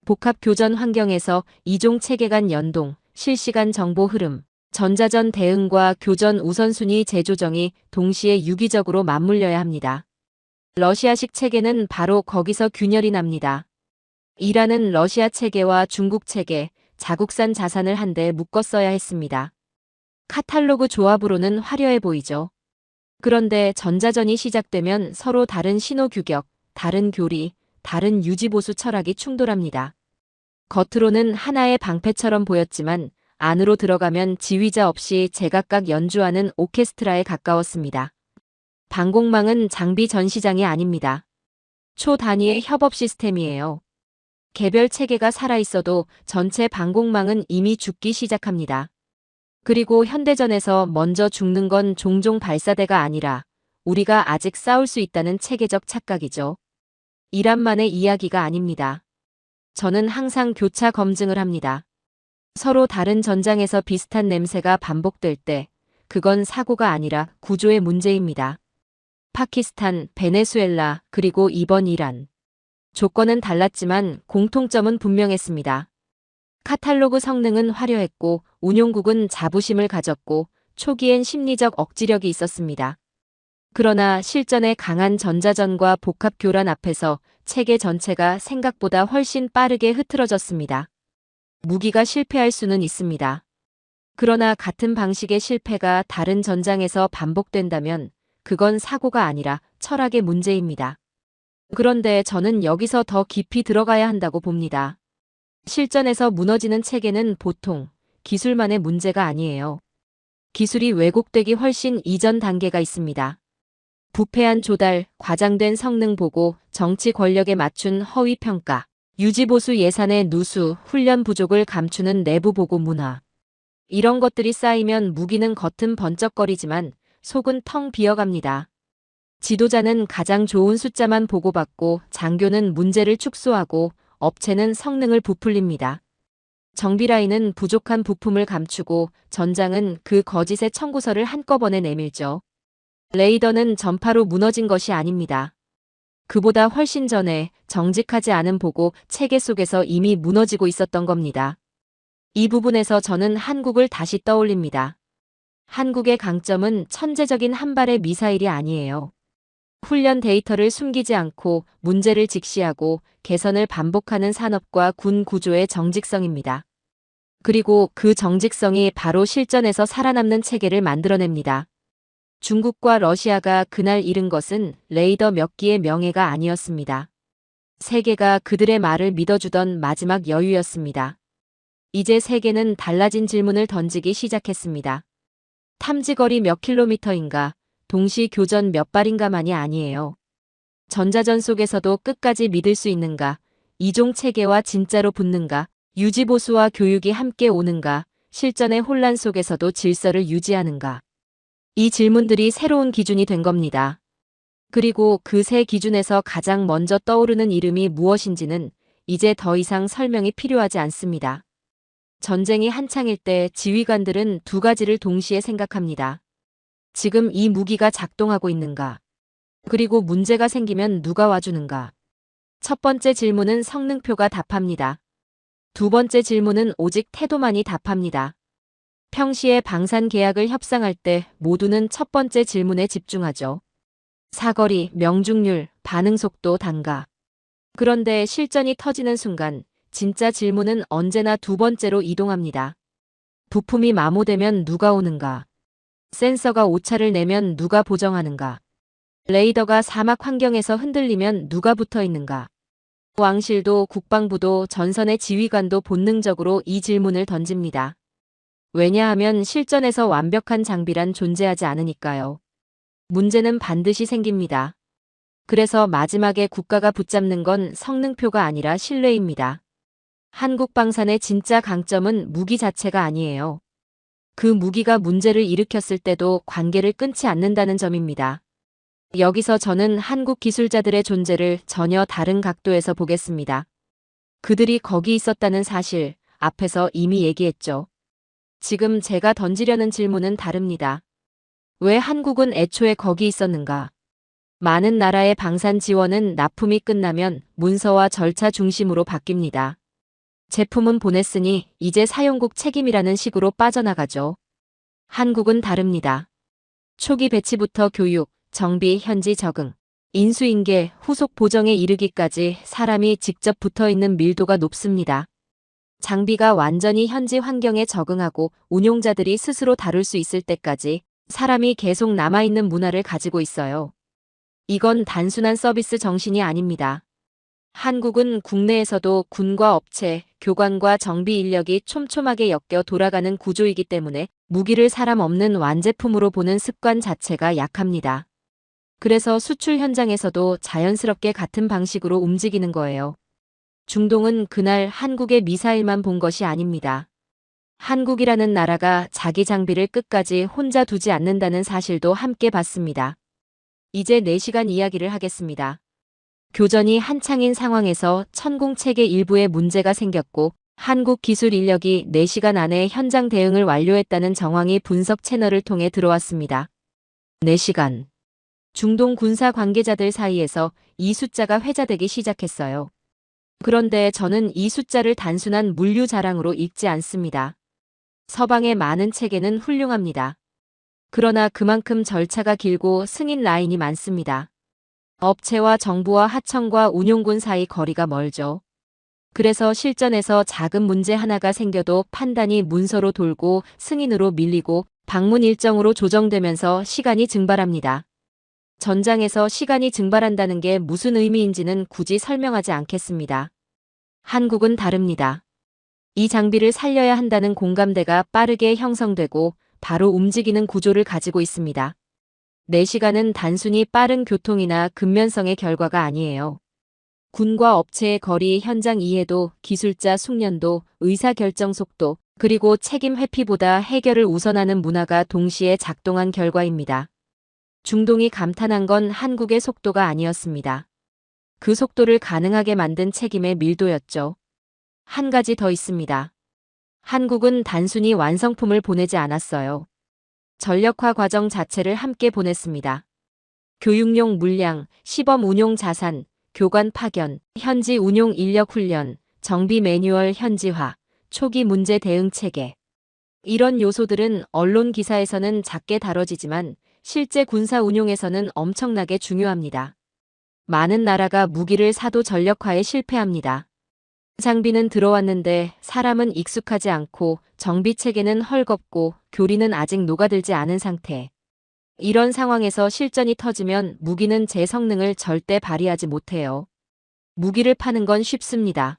복합 교전 환경에서 이종 체계 간 연동, 실시간 정보 흐름, 전자전 대응과 교전 우선순위 재조정이 동시에 유기적으로 맞물려야 합니다. 러시아식 체계는 바로 거기서 균열이 납니다. 이란은 러시아 체계와 중국 체계, 자국산 자산을 한데 묶어 써야 했습니다. 카탈로그 조합으로는 화려해 보이죠. 그런데 전자전이 시작되면 서로 다른 신호 규격, 다른 교리, 다른 유지보수 철학이 충돌합니다. 겉으로는 하나의 방패처럼 보였지만 안으로 들어가면 지휘자 없이 제각각 연주하는 오케스트라에 가까웠습니다. 방공망은 장비 전시장이 아닙니다. 초단위의 협업 시스템이에요. 개별 체계가 살아있어도 전체 방공망은 이미 죽기 시작합니다. 그리고 현대전에서 먼저 죽는 건 종종 발사대가 아니라 우리가 아직 싸울 수 있다는 체계적 착각이죠. 이란만의 이야기가 아닙니다. 저는 항상 교차 검증을 합니다. 서로 다른 전장에서 비슷한 냄새가 반복될 때 그건 사고가 아니라 구조의 문제입니다. 파키스탄, 베네수엘라, 그리고 이번 이란. 조건은 달랐지만 공통점은 분명했습니다. 카탈로그 성능은 화려했고 운용국은 자부심을 가졌고 초기엔 심리적 억지력이 있었습니다. 그러나 실전의 강한 전자전과 복합 교란 앞에서 체계 전체가 생각보다 훨씬 빠르게 흐트러졌습니다. 무기가 실패할 수는 있습니다. 그러나 같은 방식의 실패가 다른 전장에서 반복된다면 그건 사고가 아니라 철학의 문제입니다. 그런데 저는 여기서 더 깊이 들어가야 한다고 봅니다. 실전에서 무너지는 체계는 보통 기술만의 문제가 아니에요. 기술이 왜곡되기 훨씬 이전 단계가 있습니다. 부패한 조달, 과장된 성능 보고, 정치 권력에 맞춘 허위 평가, 유지보수 예산의 누수, 훈련 부족을 감추는 내부 보고 문화. 이런 것들이 쌓이면 무기는 겉은 번쩍거리지만 속은 텅 비어갑니다. 지도자는 가장 좋은 숫자만 보고받고 장교는 문제를 축소하고 업체는 성능을 부풀립니다. 정비라인은 부족한 부품을 감추고 전장은 그 거짓의 청구서를 한꺼번에 내밀죠. 레이더는 전파로 무너진 것이 아닙니다. 그보다 훨씬 전에 정직하지 않은 보고 체계 속에서 이미 무너지고 있었던 겁니다. 이 부분에서 저는 한국을 다시 떠올립니다. 한국의 강점은 천재적인 한 발의 미사일이 아니에요. 훈련 데이터를 숨기지 않고 문제를 직시하고 개선을 반복하는 산업과 군 구조의 정직성입니다. 그리고 그 정직성이 바로 실전에서 살아남는 체계를 만들어냅니다. 중국과 러시아가 그날 잃은 것은 레이더 몇 기의 명예가 아니었습니다. 세계가 그들의 말을 믿어주던 마지막 여유였습니다. 이제 세계는 달라진 질문을 던지기 시작했습니다. 탐지거리 몇 킬로미터인가, 동시 교전 몇 발인가만이 아니에요. 전자전 속에서도 끝까지 믿을 수 있는가, 이종 체계와 진짜로 붙는가, 유지보수와 교육이 함께 오는가, 실전의 혼란 속에서도 질서를 유지하는가. 이 질문들이 새로운 기준이 된 겁니다. 그리고 그 새 기준에서 가장 먼저 떠오르는 이름이 무엇인지는 이제 더 이상 설명이 필요하지 않습니다. 전쟁이 한창일 때 지휘관들은 두 가지를 동시에 생각합니다. 지금 이 무기가 작동하고 있는가? 그리고 문제가 생기면 누가 와주는가? 첫 번째 질문은 성능표가 답합니다. 두 번째 질문은 오직 태도만이 답합니다. 평시에 방산 계약을 협상할 때 모두는 첫 번째 질문에 집중하죠. 사거리, 명중률, 반응 속도, 단가. 그런데 실전이 터지는 순간 진짜 질문은 언제나 두 번째로 이동합니다. 부품이 마모되면 누가 오는가? 센서가 오차를 내면 누가 보정하는가? 레이더가 사막 환경에서 흔들리면 누가 붙어 있는가? 왕실도 국방부도 전선의 지휘관도 본능적으로 이 질문을 던집니다. 왜냐하면 실전에서 완벽한 장비란 존재하지 않으니까요. 문제는 반드시 생깁니다. 그래서 마지막에 국가가 붙잡는 건 성능표가 아니라 신뢰입니다. 한국 방산의 진짜 강점은 무기 자체가 아니에요. 그 무기가 문제를 일으켰을 때도 관계를 끊지 않는다는 점입니다. 여기서 저는 한국 기술자들의 존재를 전혀 다른 각도에서 보겠습니다. 그들이 거기 있었다는 사실, 앞에서 이미 얘기했죠. 지금 제가 던지려는 질문은 다릅니다. 왜 한국은 애초에 거기 있었는가? 많은 나라의 방산 지원은 납품이 끝나면 문서와 절차 중심으로 바뀝니다. 제품은 보냈으니 이제 사용국 책임이라는 식으로 빠져나가죠. 한국은 다릅니다. 초기 배치부터 교육, 정비, 현지 적응, 인수인계, 후속 보정에 이르기까지 사람이 직접 붙어있는 밀도가 높습니다. 장비가 완전히 현지 환경에 적응하고 운용자들이 스스로 다룰 수 있을 때까지 사람이 계속 남아있는 문화를 가지고 있어요. 이건 단순한 서비스 정신이 아닙니다. 한국은 국내에서도 군과 업체, 교관과 정비 인력이 촘촘하게 엮여 돌아가는 구조이기 때문에 무기를 사람 없는 완제품으로 보는 습관 자체가 약합니다. 그래서 수출 현장에서도 자연스럽게 같은 방식으로 움직이는 거예요. 중동은 그날 한국의 미사일만 본 것이 아닙니다. 한국이라는 나라가 자기 장비를 끝까지 혼자 두지 않는다는 사실도 함께 봤습니다. 이제 4시간 이야기를 하겠습니다. 교전이 한창인 상황에서 천공체계 일부에 문제가 생겼고 한국 기술 인력이 4시간 안에 현장 대응을 완료했다는 정황이 분석 채널을 통해 들어왔습니다. 4시간. 중동 군사 관계자들 사이에서 이 숫자가 회자되기 시작했어요. 그런데 저는 이 숫자를 단순한 물류 자랑으로 읽지 않습니다. 서방의 많은 체계는 훌륭합니다. 그러나 그만큼 절차가 길고 승인 라인이 많습니다. 업체와 정부와 하청과 운용군 사이 거리가 멀죠. 그래서 실전에서 작은 문제 하나가 생겨도 판단이 문서로 돌고 승인으로 밀리고 방문 일정으로 조정되면서 시간이 증발합니다. 전장에서 시간이 증발한다는 게 무슨 의미인지는 굳이 설명하지 않겠습니다. 한국은 다릅니다. 이 장비를 살려야 한다는 공감대가 빠르게 형성되고 바로 움직이는 구조를 가지고 있습니다. 4시간은 단순히 빠른 교통이나 근면성의 결과가 아니에요. 군과 업체의 거리, 현장 이해도, 기술자 숙련도, 의사결정 속도, 그리고 책임 회피보다 해결을 우선하는 문화가 동시에 작동한 결과입니다. 중동이 감탄한 건 한국의 속도가 아니었습니다. 그 속도를 가능하게 만든 책임의 밀도였죠. 한 가지 더 있습니다. 한국은 단순히 완성품을 보내지 않았어요. 전력화 과정 자체를 함께 보냈습니다. 교육용 물량, 시범 운용 자산, 교관 파견, 현지 운용 인력 훈련, 정비 매뉴얼 현지화, 초기 문제 대응 체계. 이런 요소들은 언론 기사에서는 작게 다뤄지지만 실제 군사 운용에서는 엄청나게 중요합니다. 많은 나라가 무기를 사도 전력화에 실패합니다. 장비는 들어왔는데 사람은 익숙하지 않고 정비 체계는 헐겁고 교리는 아직 녹아들지 않은 상태. 이런 상황에서 실전이 터지면 무기는 제 성능을 절대 발휘하지 못해요. 무기를 파는 건 쉽습니다.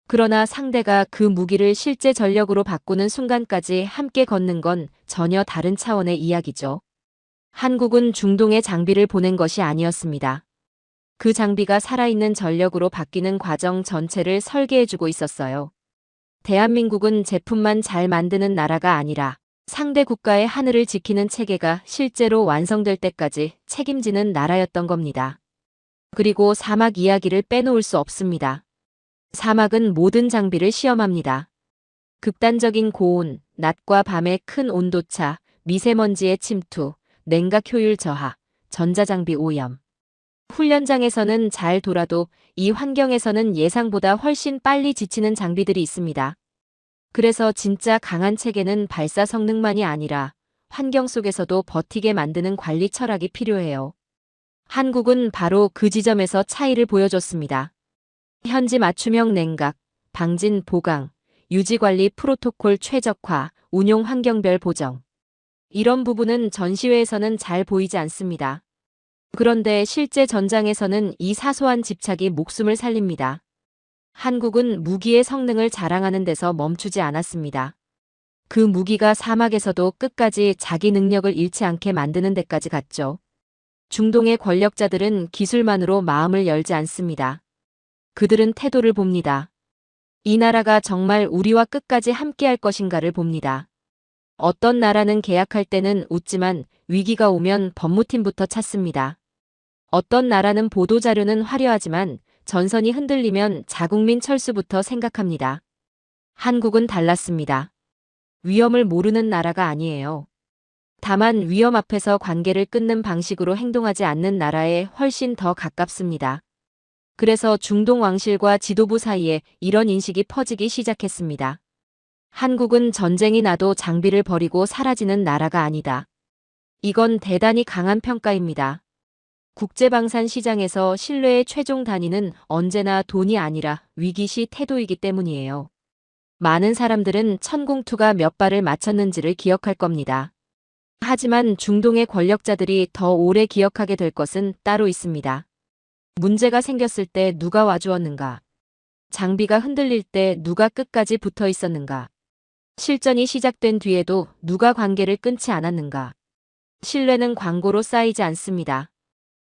그러나 상대가 그 무기를 실제 전력으로 바꾸는 순간까지 함께 걷는 건 전혀 다른 차원의 이야기죠. 한국은 중동에 장비를 보낸 것이 아니었습니다. 그 장비가 살아있는 전력으로 바뀌는 과정 전체를 설계해주고 있었어요. 대한민국은 제품만 잘 만드는 나라가 아니라 상대 국가의 하늘을 지키는 체계가 실제로 완성될 때까지 책임지는 나라였던 겁니다. 그리고 사막 이야기를 빼놓을 수 없습니다. 사막은 모든 장비를 시험합니다. 극단적인 고온, 낮과 밤의 큰 온도차, 미세먼지의 침투, 냉각 효율 저하, 전자장비 오염. 훈련장에서는 잘 돌아도 이 환경에서는 예상보다 훨씬 빨리 지치는 장비들이 있습니다. 그래서 진짜 강한 체계는 발사 성능만이 아니라 환경 속에서도 버티게 만드는 관리 철학이 필요해요. 한국은 바로 그 지점에서 차이를 보여줬습니다. 현지 맞춤형 냉각, 방진 보강, 유지관리 프로토콜 최적화, 운용 환경별 보정. 이런 부분은 전시회에서는 잘 보이지 않습니다. 그런데 실제 전장에서는 이 사소한 집착이 목숨을 살립니다. 한국은 무기의 성능을 자랑하는 데서 멈추지 않았습니다. 그 무기가 사막에서도 끝까지 자기 능력을 잃지 않게 만드는 데까지 갔죠. 중동의 권력자들은 기술만으로 마음을 열지 않습니다. 그들은 태도를 봅니다. 이 나라가 정말 우리와 끝까지 함께할 것인가를 봅니다. 어떤 나라는 계약할 때는 웃지만 위기가 오면 법무팀부터 찾습니다. 어떤 나라는 보도자료는 화려하지만 전선이 흔들리면 자국민 철수부터 생각합니다. 한국은 달랐습니다. 위험을 모르는 나라가 아니에요. 다만 위험 앞에서 관계를 끊는 방식으로 행동하지 않는 나라에 훨씬 더 가깝습니다. 그래서 중동 왕실과 지도부 사이에 이런 인식이 퍼지기 시작했습니다. 한국은 전쟁이 나도 장비를 버리고 사라지는 나라가 아니다. 이건 대단히 강한 평가입니다. 국제방산 시장에서 신뢰의 최종 단위는 언제나 돈이 아니라 위기시 태도이기 때문이에요. 많은 사람들은 천공투가 몇 발을 맞췄는지를 기억할 겁니다. 하지만 중동의 권력자들이 더 오래 기억하게 될 것은 따로 있습니다. 문제가 생겼을 때 누가 와주었는가? 장비가 흔들릴 때 누가 끝까지 붙어 있었는가? 실전이 시작된 뒤에도 누가 관계를 끊지 않았는가? 신뢰는 광고로 쌓이지 않습니다.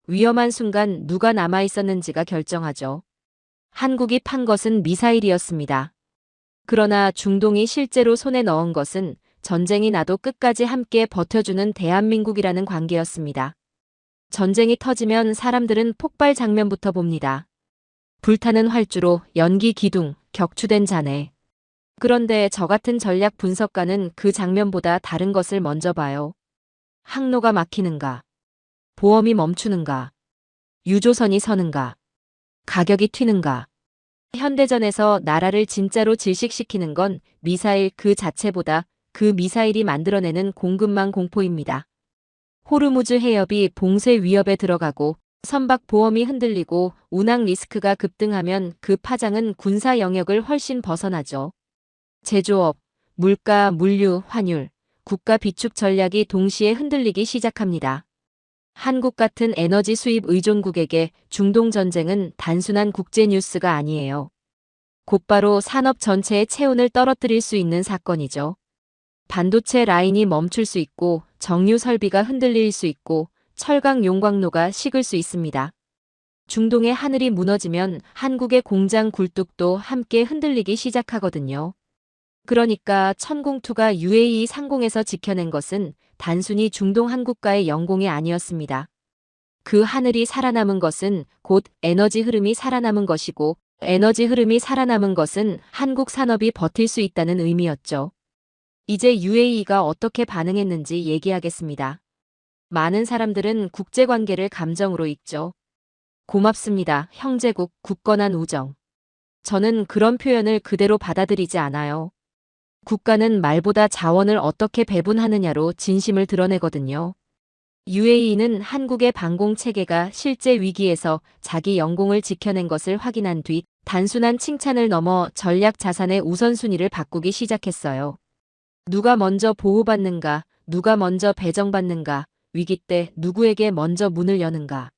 위험한 순간 누가 남아 있었는지가 결정하죠. 한국이 판 것은 미사일이었습니다. 그러나 중동이 실제로 손에 넣은 것은 전쟁이 나도 끝까지 함께 버텨주는 대한민국이라는 관계였습니다. 전쟁이 터지면 사람들은 폭발 장면부터 봅니다. 불타는 활주로, 연기 기둥, 격추된 잔해. 그런데 저 같은 전략 분석가는 그 장면보다 다른 것을 먼저 봐요. 항로가 막히는가? 보험이 멈추는가? 유조선이 서는가? 가격이 튀는가? 현대전에서 나라를 진짜로 질식시키는 건 미사일 그 자체보다 그 미사일이 만들어내는 공급망 공포입니다. 호르무즈 해협이 봉쇄 위협에 들어가고 선박 보험이 흔들리고 운항 리스크가 급등하면 그 파장은 군사 영역을 훨씬 벗어나죠. 제조업, 물가, 물류, 환율, 국가 비축 전략이 동시에 흔들리기 시작합니다. 한국 같은 에너지 수입 의존국에게 중동 전쟁은 단순한 국제 뉴스가 아니에요. 곧바로 산업 전체의 체온을 떨어뜨릴 수 있는 사건이죠. 반도체 라인이 멈출 수 있고 정유 설비가 흔들릴 수 있고 철강 용광로가 식을 수 있습니다. 중동의 하늘이 무너지면 한국의 공장 굴뚝도 함께 흔들리기 시작하거든요. 그러니까 천공투가 UAE 상공에서 지켜낸 것은 단순히 중동 한국과의 영공이 아니었습니다. 그 하늘이 살아남은 것은 곧 에너지 흐름이 살아남은 것이고 에너지 흐름이 살아남은 것은 한국 산업이 버틸 수 있다는 의미였죠. 이제 UAE가 어떻게 반응했는지 얘기하겠습니다. 많은 사람들은 국제관계를 감정으로 읽죠. 고맙습니다. 형제국, 굳건한 우정. 저는 그런 표현을 그대로 받아들이지 않아요. 국가는 말보다 자원을 어떻게 배분하느냐로 진심을 드러내거든요. UAE는 한국의 방공 체계가 실제 위기에서 자기 영공을 지켜낸 것을 확인한 뒤 단순한 칭찬을 넘어 전략 자산의 우선순위를 바꾸기 시작했어요. 누가 먼저 보호받는가, 누가 먼저 배정받는가, 위기 때 누구에게 먼저 문을 여는가.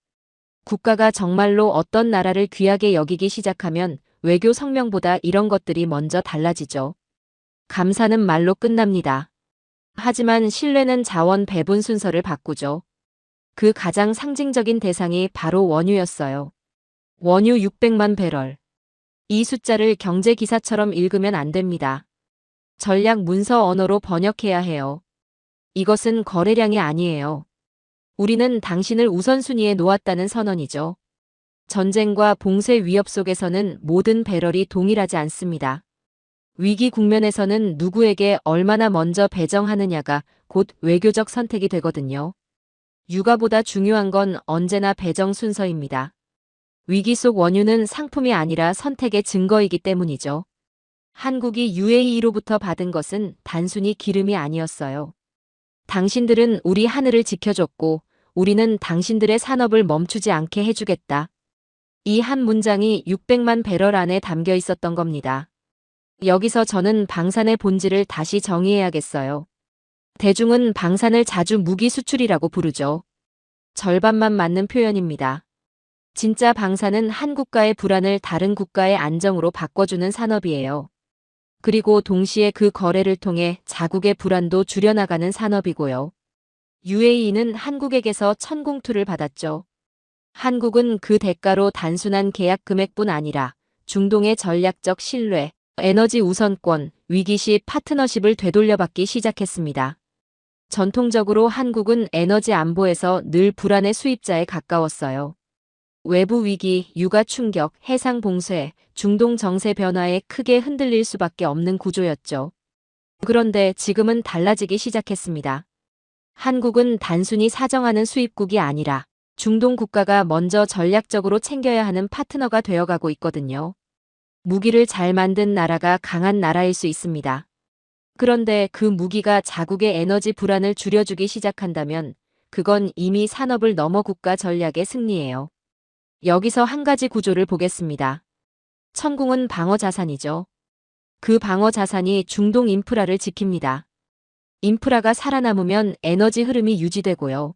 국가가 정말로 어떤 나라를 귀하게 여기기 시작하면 외교 성명보다 이런 것들이 먼저 달라지죠. 감사는 말로 끝납니다. 하지만 신뢰는 자원 배분 순서를 바꾸죠. 그 가장 상징적인 대상이 바로 원유였어요. 원유 600만 배럴. 이 숫자를 경제 기사처럼 읽으면 안 됩니다. 전략 문서 언어로 번역해야 해요. 이것은 거래량이 아니에요. 우리는 당신을 우선순위에 놓았다는 선언이죠. 전쟁과 봉쇄 위협 속에서는 모든 배럴이 동일하지 않습니다. 위기 국면에서는 누구에게 얼마나 먼저 배정하느냐가 곧 외교적 선택이 되거든요. 유가보다 중요한 건 언제나 배정 순서입니다. 위기 속 원유는 상품이 아니라 선택의 증거이기 때문이죠. 한국이 UAE로부터 받은 것은 단순히 기름이 아니었어요. 당신들은 우리 하늘을 지켜줬고 우리는 당신들의 산업을 멈추지 않게 해주겠다. 이 한 문장이 600만 배럴 안에 담겨 있었던 겁니다. 여기서 저는 방산의 본질을 다시 정의해야겠어요. 대중은 방산을 자주 무기 수출이라고 부르죠. 절반만 맞는 표현입니다. 진짜 방산은 한 국가의 불안을 다른 국가의 안정으로 바꿔주는 산업이에요. 그리고 동시에 그 거래를 통해 자국의 불안도 줄여나가는 산업이고요. UAE는 한국에게서 천공투를 받았죠. 한국은 그 대가로 단순한 계약 금액뿐 아니라 중동의 전략적 신뢰, 에너지 우선권, 위기시 파트너십을 되돌려받기 시작했습니다. 전통적으로 한국은 에너지 안보에서 늘 불안의 수입자에 가까웠어요. 외부 위기, 육아 충격, 해상 봉쇄, 중동 정세 변화에 크게 흔들릴 수밖에 없는 구조였죠. 그런데 지금은 달라지기 시작했습니다. 한국은 단순히 사정하는 수입국이 아니라 중동 국가가 먼저 전략적으로 챙겨야 하는 파트너가 되어가고 있거든요. 무기를 잘 만든 나라가 강한 나라일 수 있습니다. 그런데 그 무기가 자국의 에너지 불안을 줄여주기 시작한다면 그건 이미 산업을 넘어 국가 전략의 승리예요. 여기서 한 가지 구조를 보겠습니다. 천공은 방어 자산이죠. 그 방어 자산이 중동 인프라를 지킵니다. 인프라가 살아남으면 에너지 흐름이 유지되고요.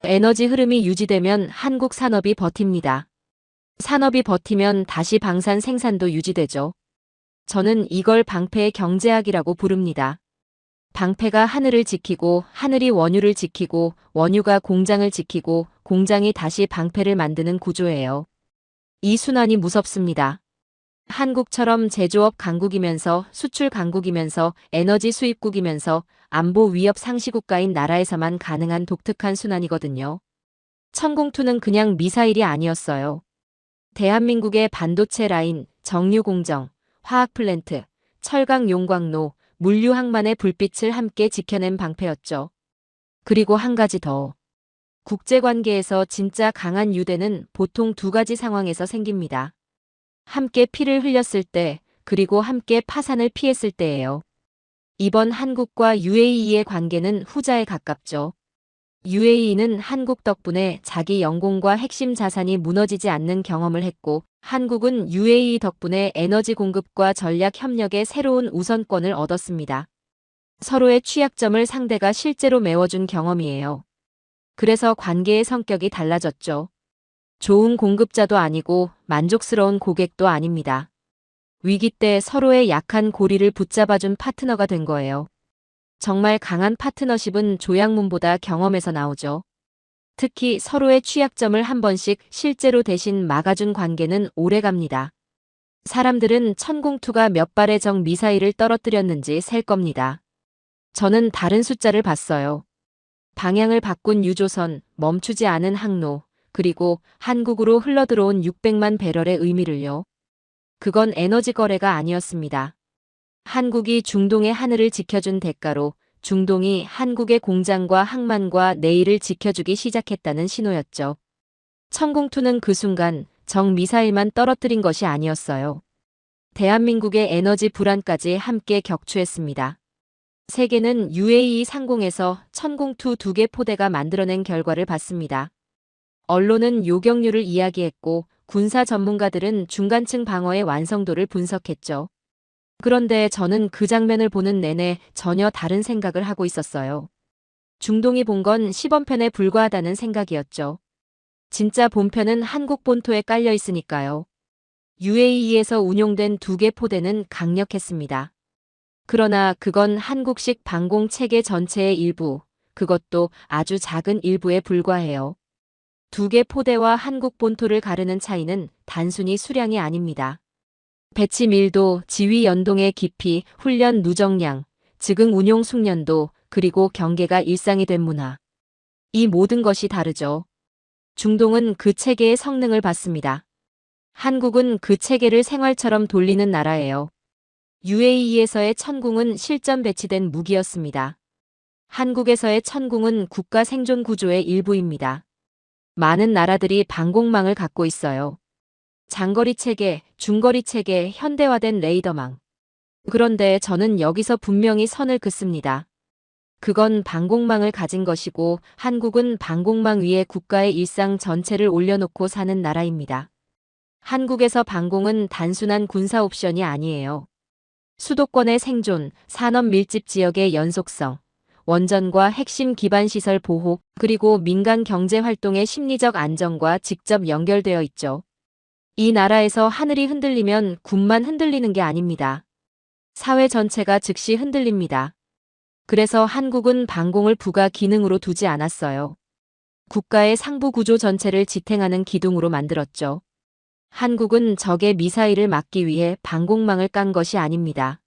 에너지 흐름이 유지되면 한국 산업이 버팁니다. 산업이 버티면 다시 방산 생산도 유지되죠. 저는 이걸 방패의 경제학이라고 부릅니다. 방패가 하늘을 지키고 하늘이 원유를 지키고 원유가 공장을 지키고 공장이 다시 방패를 만드는 구조예요. 이 순환이 무섭습니다. 한국처럼 제조업 강국이면서 수출 강국이면서 에너지 수입국이면서 안보 위협 상시 국가인 나라에서만 가능한 독특한 순환이거든요. 천공투는 그냥 미사일이 아니었어요. 대한민국의 반도체 라인, 정유 공정, 화학 플랜트, 철강 용광로, 물류 항만의 불빛을 함께 지켜낸 방패였죠. 그리고 한 가지 더. 국제관계에서 진짜 강한 유대는 보통 두 가지 상황에서 생깁니다. 함께 피를 흘렸을 때, 그리고 함께 파산을 피했을 때예요. 이번 한국과 UAE의 관계는 후자에 가깝죠. UAE는 한국 덕분에 자기 영공과 핵심 자산이 무너지지 않는 경험을 했고, 한국은 UAE 덕분에 에너지 공급과 전략 협력의 새로운 우선권을 얻었습니다. 서로의 취약점을 상대가 실제로 메워준 경험이에요. 그래서 관계의 성격이 달라졌죠. 좋은 공급자도 아니고 만족스러운 고객도 아닙니다. 위기 때 서로의 약한 고리를 붙잡아준 파트너가 된 거예요. 정말 강한 파트너십은 조약문보다 경험에서 나오죠. 특히 서로의 취약점을 한 번씩 실제로 대신 막아준 관계는 오래갑니다. 사람들은 천공투가 몇 발의 적 미사일을 떨어뜨렸는지 셀 겁니다. 저는 다른 숫자를 봤어요. 방향을 바꾼 유조선, 멈추지 않은 항로, 그리고 한국으로 흘러들어온 600만 배럴의 의미를요. 그건 에너지 거래가 아니었습니다. 한국이 중동의 하늘을 지켜준 대가로 중동이 한국의 공장과 항만과 내일을 지켜주기 시작했다는 신호였죠. 천공투는 그 순간 적 미사일만 떨어뜨린 것이 아니었어요. 대한민국의 에너지 불안까지 함께 격추했습니다. 세계는 UAE 상공에서 천공투 2개 포대가 만들어낸 결과를 봤습니다. 언론은 요격률을 이야기했고 군사 전문가들은 중간층 방어의 완성도를 분석했죠. 그런데 저는 그 장면을 보는 내내 전혀 다른 생각을 하고 있었어요. 중동이 본 건 시범편에 불과하다는 생각이었죠. 진짜 본편은 한국 본토에 깔려 있으니까요. UAE에서 운용된 2개 포대는 강력했습니다. 그러나 그건 한국식 방공 체계 전체의 일부, 그것도 아주 작은 일부에 불과해요. 2개 포대와 한국 본토를 가르는 차이는 단순히 수량이 아닙니다. 배치 밀도, 지휘 연동의 깊이, 훈련 누적량, 즉흥 운용 숙련도, 그리고 경계가 일상이 된 문화. 이 모든 것이 다르죠. 중동은 그 체계의 성능을 받습니다. 한국은 그 체계를 생활처럼 돌리는 나라예요. UAE에서의 천궁은 실전 배치된 무기였습니다. 한국에서의 천궁은 국가 생존 구조의 일부입니다. 많은 나라들이 방공망을 갖고 있어요. 장거리 체계, 중거리 체계, 현대화된 레이더망. 그런데 저는 여기서 분명히 선을 긋습니다. 그건 방공망을 가진 것이고 한국은 방공망 위에 국가의 일상 전체를 올려놓고 사는 나라입니다. 한국에서 방공은 단순한 군사 옵션이 아니에요. 수도권의 생존, 산업 밀집 지역의 연속성, 원전과 핵심 기반 시설 보호, 그리고 민간 경제 활동의 심리적 안정과 직접 연결되어 있죠. 이 나라에서 하늘이 흔들리면 군만 흔들리는 게 아닙니다. 사회 전체가 즉시 흔들립니다. 그래서 한국은 방공을 부가 기능으로 두지 않았어요. 국가의 상부 구조 전체를 지탱하는 기둥으로 만들었죠. 한국은 적의 미사일을 막기 위해 방공망을 깐 것이 아닙니다.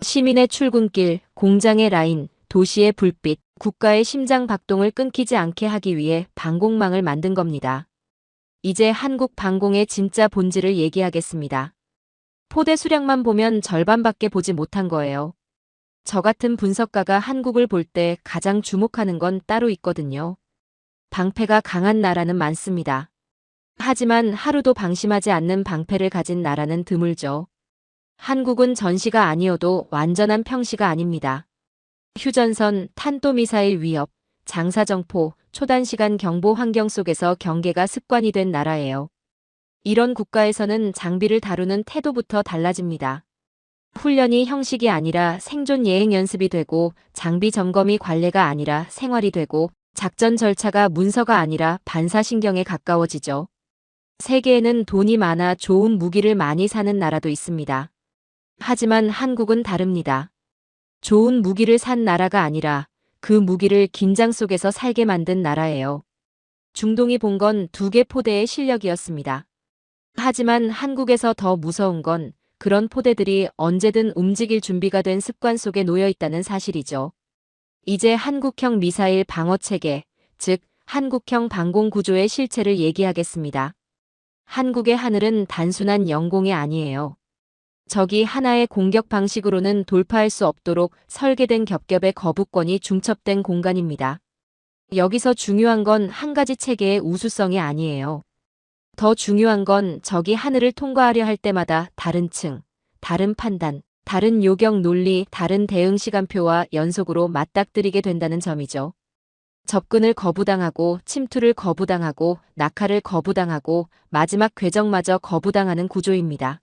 시민의 출근길, 공장의 라인, 도시의 불빛, 국가의 심장 박동을 끊기지 않게 하기 위해 방공망을 만든 겁니다. 이제 한국 방공의 진짜 본질을 얘기하겠습니다. 포대 수량만 보면 절반밖에 보지 못한 거예요. 저 같은 분석가가 한국을 볼 때 가장 주목하는 건 따로 있거든요. 방패가 강한 나라는 많습니다. 하지만 하루도 방심하지 않는 방패를 가진 나라는 드물죠. 한국은 전시가 아니어도 완전한 평시가 아닙니다. 휴전선, 탄도미사일 위협, 장사정포, 초단시간 경보 환경 속에서 경계가 습관이 된 나라예요. 이런 국가에서는 장비를 다루는 태도부터 달라집니다. 훈련이 형식이 아니라 생존 예행 연습이 되고 장비 점검이 관례가 아니라 생활이 되고 작전 절차가 문서가 아니라 반사신경에 가까워지죠. 세계에는 돈이 많아 좋은 무기를 많이 사는 나라도 있습니다. 하지만 한국은 다릅니다. 좋은 무기를 산 나라가 아니라 그 무기를 긴장 속에서 살게 만든 나라예요. 중동이 본 건 2개 포대의 실력이었습니다. 하지만 한국에서 더 무서운 건 그런 포대들이 언제든 움직일 준비가 된 습관 속에 놓여 있다는 사실이죠. 이제 한국형 미사일 방어체계, 즉 한국형 방공구조의 실체를 얘기하겠습니다. 한국의 하늘은 단순한 영공이 아니에요. 적이 하나의 공격 방식으로는 돌파할 수 없도록 설계된 겹겹의 거부권이 중첩된 공간입니다. 여기서 중요한 건 한 가지 체계의 우수성이 아니에요. 더 중요한 건 적이 하늘을 통과하려 할 때마다 다른 층, 다른 판단, 다른 요격 논리, 다른 대응 시간표와 연속으로 맞닥뜨리게 된다는 점이죠. 접근을 거부당하고 침투를 거부당하고 낙하를 거부당하고 마지막 궤적마저 거부당하는 구조입니다.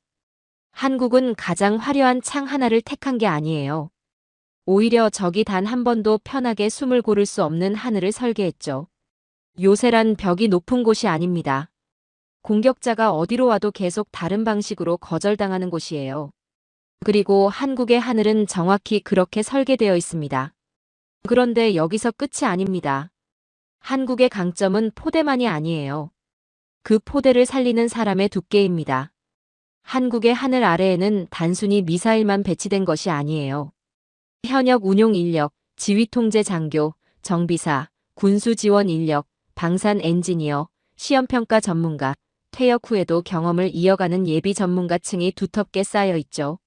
한국은 가장 화려한 창 하나를 택한 게 아니에요. 오히려 적이 단 한 번도 편하게 숨을 고를 수 없는 하늘을 설계했죠. 요새란 벽이 높은 곳이 아닙니다. 공격자가 어디로 와도 계속 다른 방식으로 거절당하는 곳이에요. 그리고 한국의 하늘은 정확히 그렇게 설계되어 있습니다. 그런데 여기서 끝이 아닙니다. 한국의 강점은 포대만이 아니에요. 그 포대를 살리는 사람의 두께입니다. 한국의 하늘 아래에는 단순히 미사일만 배치된 것이 아니에요. 현역 운용 인력, 지휘 통제 장교, 정비사, 군수 지원 인력, 방산 엔지니어, 시험평가 전문가, 퇴역 후에도 경험을 이어가는 예비 전문가층이 두텁게 쌓여 있죠.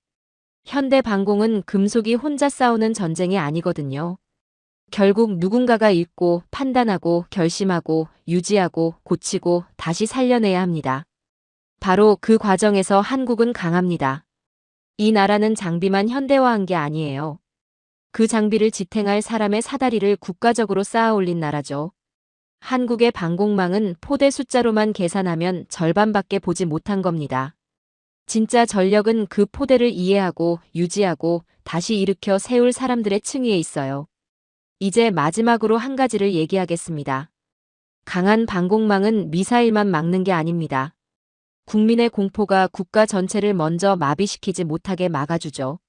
현대 방공은 금속이 혼자 싸우는 전쟁이 아니거든요. 결국 누군가가 읽고 판단하고 결심하고 유지하고 고치고 다시 살려내야 합니다. 바로 그 과정에서 한국은 강합니다. 이 나라는 장비만 현대화한 게 아니에요. 그 장비를 지탱할 사람의 사다리를 국가적으로 쌓아 올린 나라죠. 한국의 방공망은 포대 숫자로만 계산하면 절반밖에 보지 못한 겁니다. 진짜 전력은 그 포대를 이해하고 유지하고 다시 일으켜 세울 사람들의 층위에 있어요. 이제 마지막으로 한 가지를 얘기하겠습니다. 강한 방공망은 미사일만 막는 게 아닙니다. 국민의 공포가 국가 전체를 먼저 마비시키지 못하게 막아주죠.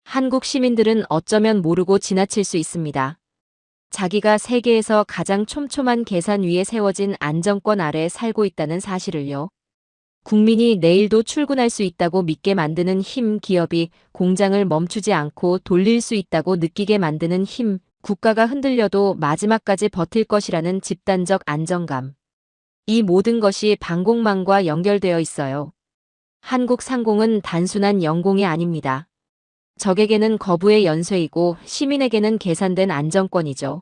한국 시민들은 어쩌면 모르고 지나칠 수 있습니다. 자기가 세계에서 가장 촘촘한 계산 위에 세워진 안정권 아래 살고 있다는 사실을요. 국민이 내일도 출근할 수 있다고 믿게 만드는 힘, 기업이 공장을 멈추지 않고 돌릴 수 있다고 느끼게 만드는 힘, 국가가 흔들려도 마지막까지 버틸 것이라는 집단적 안정감. 이 모든 것이 방공망과 연결되어 있어요. 한국 상공은 단순한 영공이 아닙니다. 적에게는 거부의 연쇄이고 시민에게는 계산된 안정권이죠.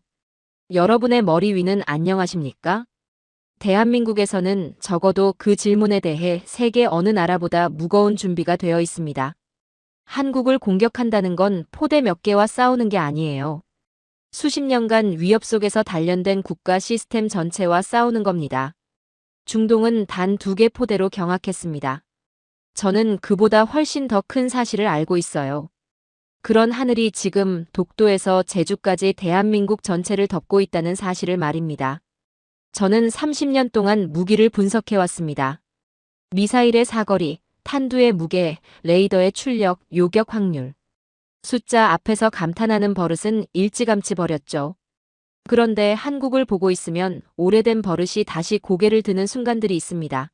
여러분의 머리 위는 안녕하십니까? 대한민국에서는 적어도 그 질문에 대해 세계 어느 나라보다 무거운 준비가 되어 있습니다. 한국을 공격한다는 건 포대 몇 개와 싸우는 게 아니에요. 수십 년간 위협 속에서 단련된 국가 시스템 전체와 싸우는 겁니다. 중동은 단 2개 포대로 경악했습니다. 저는 그보다 훨씬 더 큰 사실을 알고 있어요. 그런 하늘이 지금 독도에서 제주까지 대한민국 전체를 덮고 있다는 사실을 말입니다. 저는 30년 동안 무기를 분석해왔습니다. 미사일의 사거리, 탄두의 무게, 레이더의 출력, 요격 확률. 숫자 앞에서 감탄하는 버릇은 일찌감치 버렸죠. 그런데 한국을 보고 있으면 오래된 버릇이 다시 고개를 드는 순간들이 있습니다.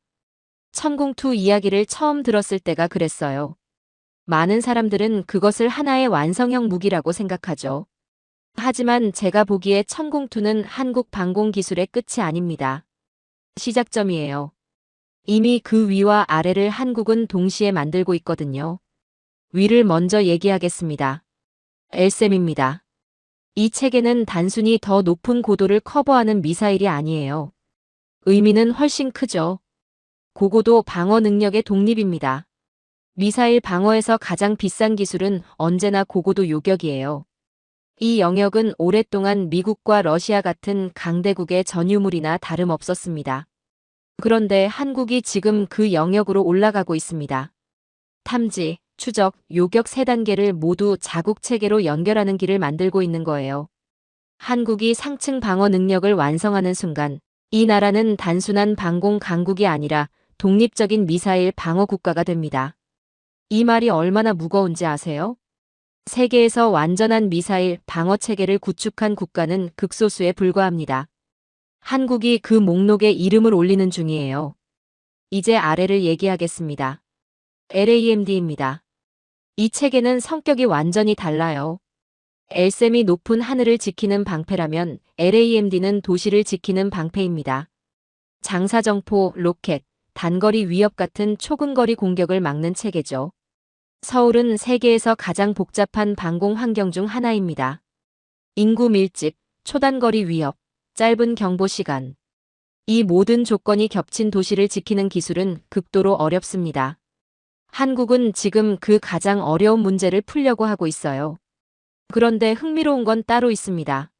천공투 이야기를 처음 들었을 때가 그랬어요. 많은 사람들은 그것을 하나의 완성형 무기라고 생각하죠. 하지만 제가 보기에 천공투는 한국 방공 기술의 끝이 아닙니다. 시작점이에요. 이미 그 위와 아래를 한국은 동시에 만들고 있거든요. 위를 먼저 얘기하겠습니다. LSAM입니다. 이 체계는 단순히 더 높은 고도를 커버하는 미사일이 아니에요. 의미는 훨씬 크죠. 고고도 방어 능력의 독립입니다. 미사일 방어에서 가장 비싼 기술은 언제나 고고도 요격이에요. 이 영역은 오랫동안 미국과 러시아 같은 강대국의 전유물이나 다름없었습니다. 그런데 한국이 지금 그 영역으로 올라가고 있습니다. 탐지, 추적, 요격 3단계를 모두 자국 체계로 연결하는 길을 만들고 있는 거예요. 한국이 상층 방어 능력을 완성하는 순간 이 나라는 단순한 방공 강국이 아니라 독립적인 미사일 방어 국가가 됩니다. 이 말이 얼마나 무거운지 아세요? 세계에서 완전한 미사일 방어 체계를 구축한 국가는 극소수에 불과합니다. 한국이 그 목록에 이름을 올리는 중이에요. 이제 아래를 얘기하겠습니다. LAMD입니다. 이 체계는 성격이 완전히 달라요. LSAM이 높은 하늘을 지키는 방패라면 LAMD는 도시를 지키는 방패입니다. 장사정포, 로켓, 단거리 위협 같은 초근거리 공격을 막는 체계죠. 서울은 세계에서 가장 복잡한 방공 환경 중 하나입니다. 인구 밀집, 초단거리 위협, 짧은 경보 시간. 이 모든 조건이 겹친 도시를 지키는 기술은 극도로 어렵습니다. 한국은 지금 그 가장 어려운 문제를 풀려고 하고 있어요. 그런데 흥미로운 건 따로 있습니다.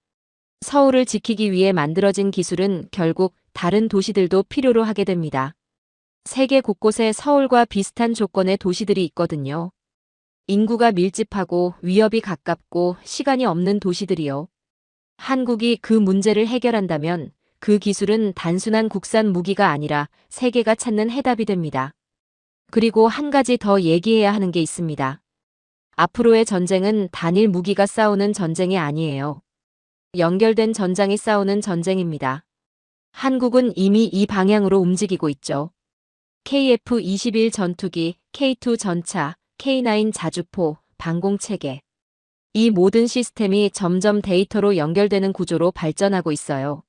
서울을 지키기 위해 만들어진 기술은 결국 다른 도시들도 필요로 하게 됩니다. 세계 곳곳에 서울과 비슷한 조건의 도시들이 있거든요. 인구가 밀집하고 위협이 가깝고 시간이 없는 도시들이요. 한국이 그 문제를 해결한다면 그 기술은 단순한 국산 무기가 아니라 세계가 찾는 해답이 됩니다. 그리고 한 가지 더 얘기해야 하는 게 있습니다. 앞으로의 전쟁은 단일 무기가 싸우는 전쟁이 아니에요. 연결된 전장이 싸우는 전쟁입니다. 한국은 이미 이 방향으로 움직이고 있죠. KF-21 전투기, K2 전차, K9 자주포, 방공체계. 이 모든 시스템이 점점 데이터로 연결되는 구조로 발전하고 있어요.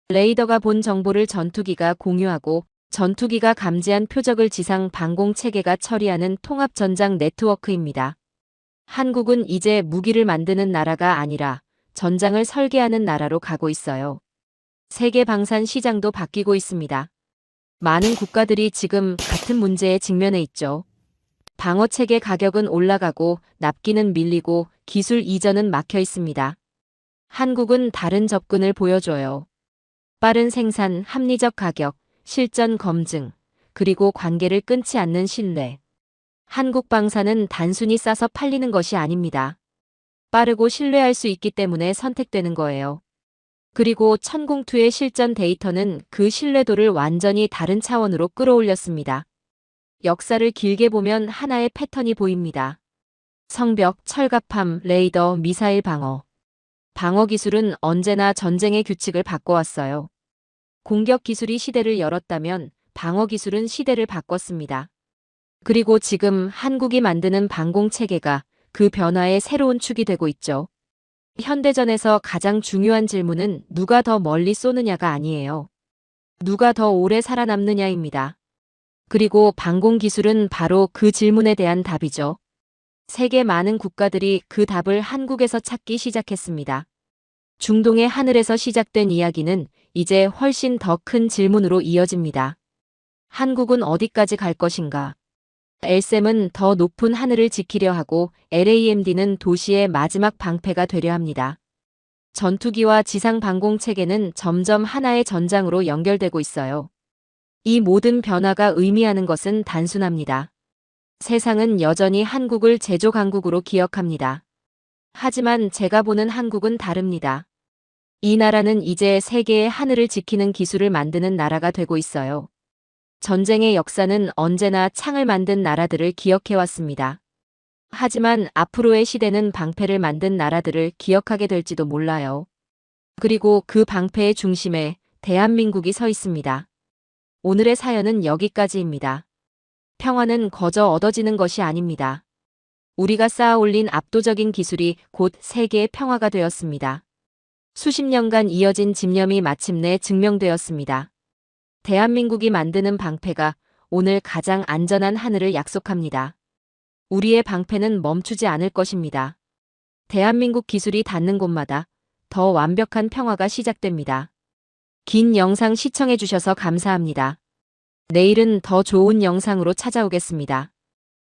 레이더가 본 정보를 전투기가 공유하고 전투기가 감지한 표적을 지상 방공체계가 처리하는 통합전장 네트워크입니다. 한국은 이제 무기를 만드는 나라가 아니라 전장을 설계하는 나라로 가고 있어요. 세계 방산 시장도 바뀌고 있습니다. 많은 국가들이 지금 같은 문제에 직면해 있죠. 방어체계 가격은 올라가고 납기는 밀리고 기술 이전은 막혀 있습니다. 한국은 다른 접근을 보여줘요. 빠른 생산, 합리적 가격, 실전 검증, 그리고 관계를 끊지 않는 신뢰. 한국 방산은 단순히 싸서 팔리는 것이 아닙니다. 빠르고 신뢰할 수 있기 때문에 선택되는 거예요. 그리고 천공투의 실전 데이터는 그 신뢰도를 완전히 다른 차원으로 끌어올렸습니다. 역사를 길게 보면 하나의 패턴이 보입니다. 성벽, 철갑함, 레이더, 미사일 방어. 방어 기술은 언제나 전쟁의 규칙을 바꿔왔어요. 공격 기술이 시대를 열었다면 방어 기술은 시대를 바꿨습니다. 그리고 지금 한국이 만드는 방공체계가 그 변화의 새로운 축이 되고 있죠. 현대전에서 가장 중요한 질문은 누가 더 멀리 쏘느냐가 아니에요. 누가 더 오래 살아남느냐입니다. 그리고 방공기술은 바로 그 질문에 대한 답이죠. 세계 많은 국가들이 그 답을 한국에서 찾기 시작했습니다. 중동의 하늘에서 시작된 이야기는 이제 훨씬 더 큰 질문으로 이어집니다. 한국은 어디까지 갈 것인가? LSM은 더 높은 하늘을 지키려 하고 LAMD는 도시의 마지막 방패가 되려 합니다. 전투기와 지상 방공 체계는 점점 하나의 전장으로 연결되고 있어요. 이 모든 변화가 의미하는 것은 단순합니다. 세상은 여전히 한국을 제조 강국으로 기억합니다. 하지만 제가 보는 한국은 다릅니다. 이 나라는 이제 세계의 하늘을 지키는 기술을 만드는 나라가 되고 있어요. 전쟁의 역사는 언제나 창을 만든 나라들을 기억해왔습니다. 하지만 앞으로의 시대는 방패를 만든 나라들을 기억하게 될지도 몰라요. 그리고 그 방패의 중심에 대한민국이 서 있습니다. 오늘의 사연은 여기까지입니다. 평화는 거저 얻어지는 것이 아닙니다. 우리가 쌓아 올린 압도적인 기술이 곧 세계의 평화가 되었습니다. 수십 년간 이어진 집념이 마침내 증명되었습니다. 대한민국이 만드는 방패가 오늘 가장 안전한 하늘을 약속합니다. 우리의 방패는 멈추지 않을 것입니다. 대한민국 기술이 닿는 곳마다 더 완벽한 평화가 시작됩니다. 긴 영상 시청해주셔서 감사합니다. 내일은 더 좋은 영상으로 찾아오겠습니다.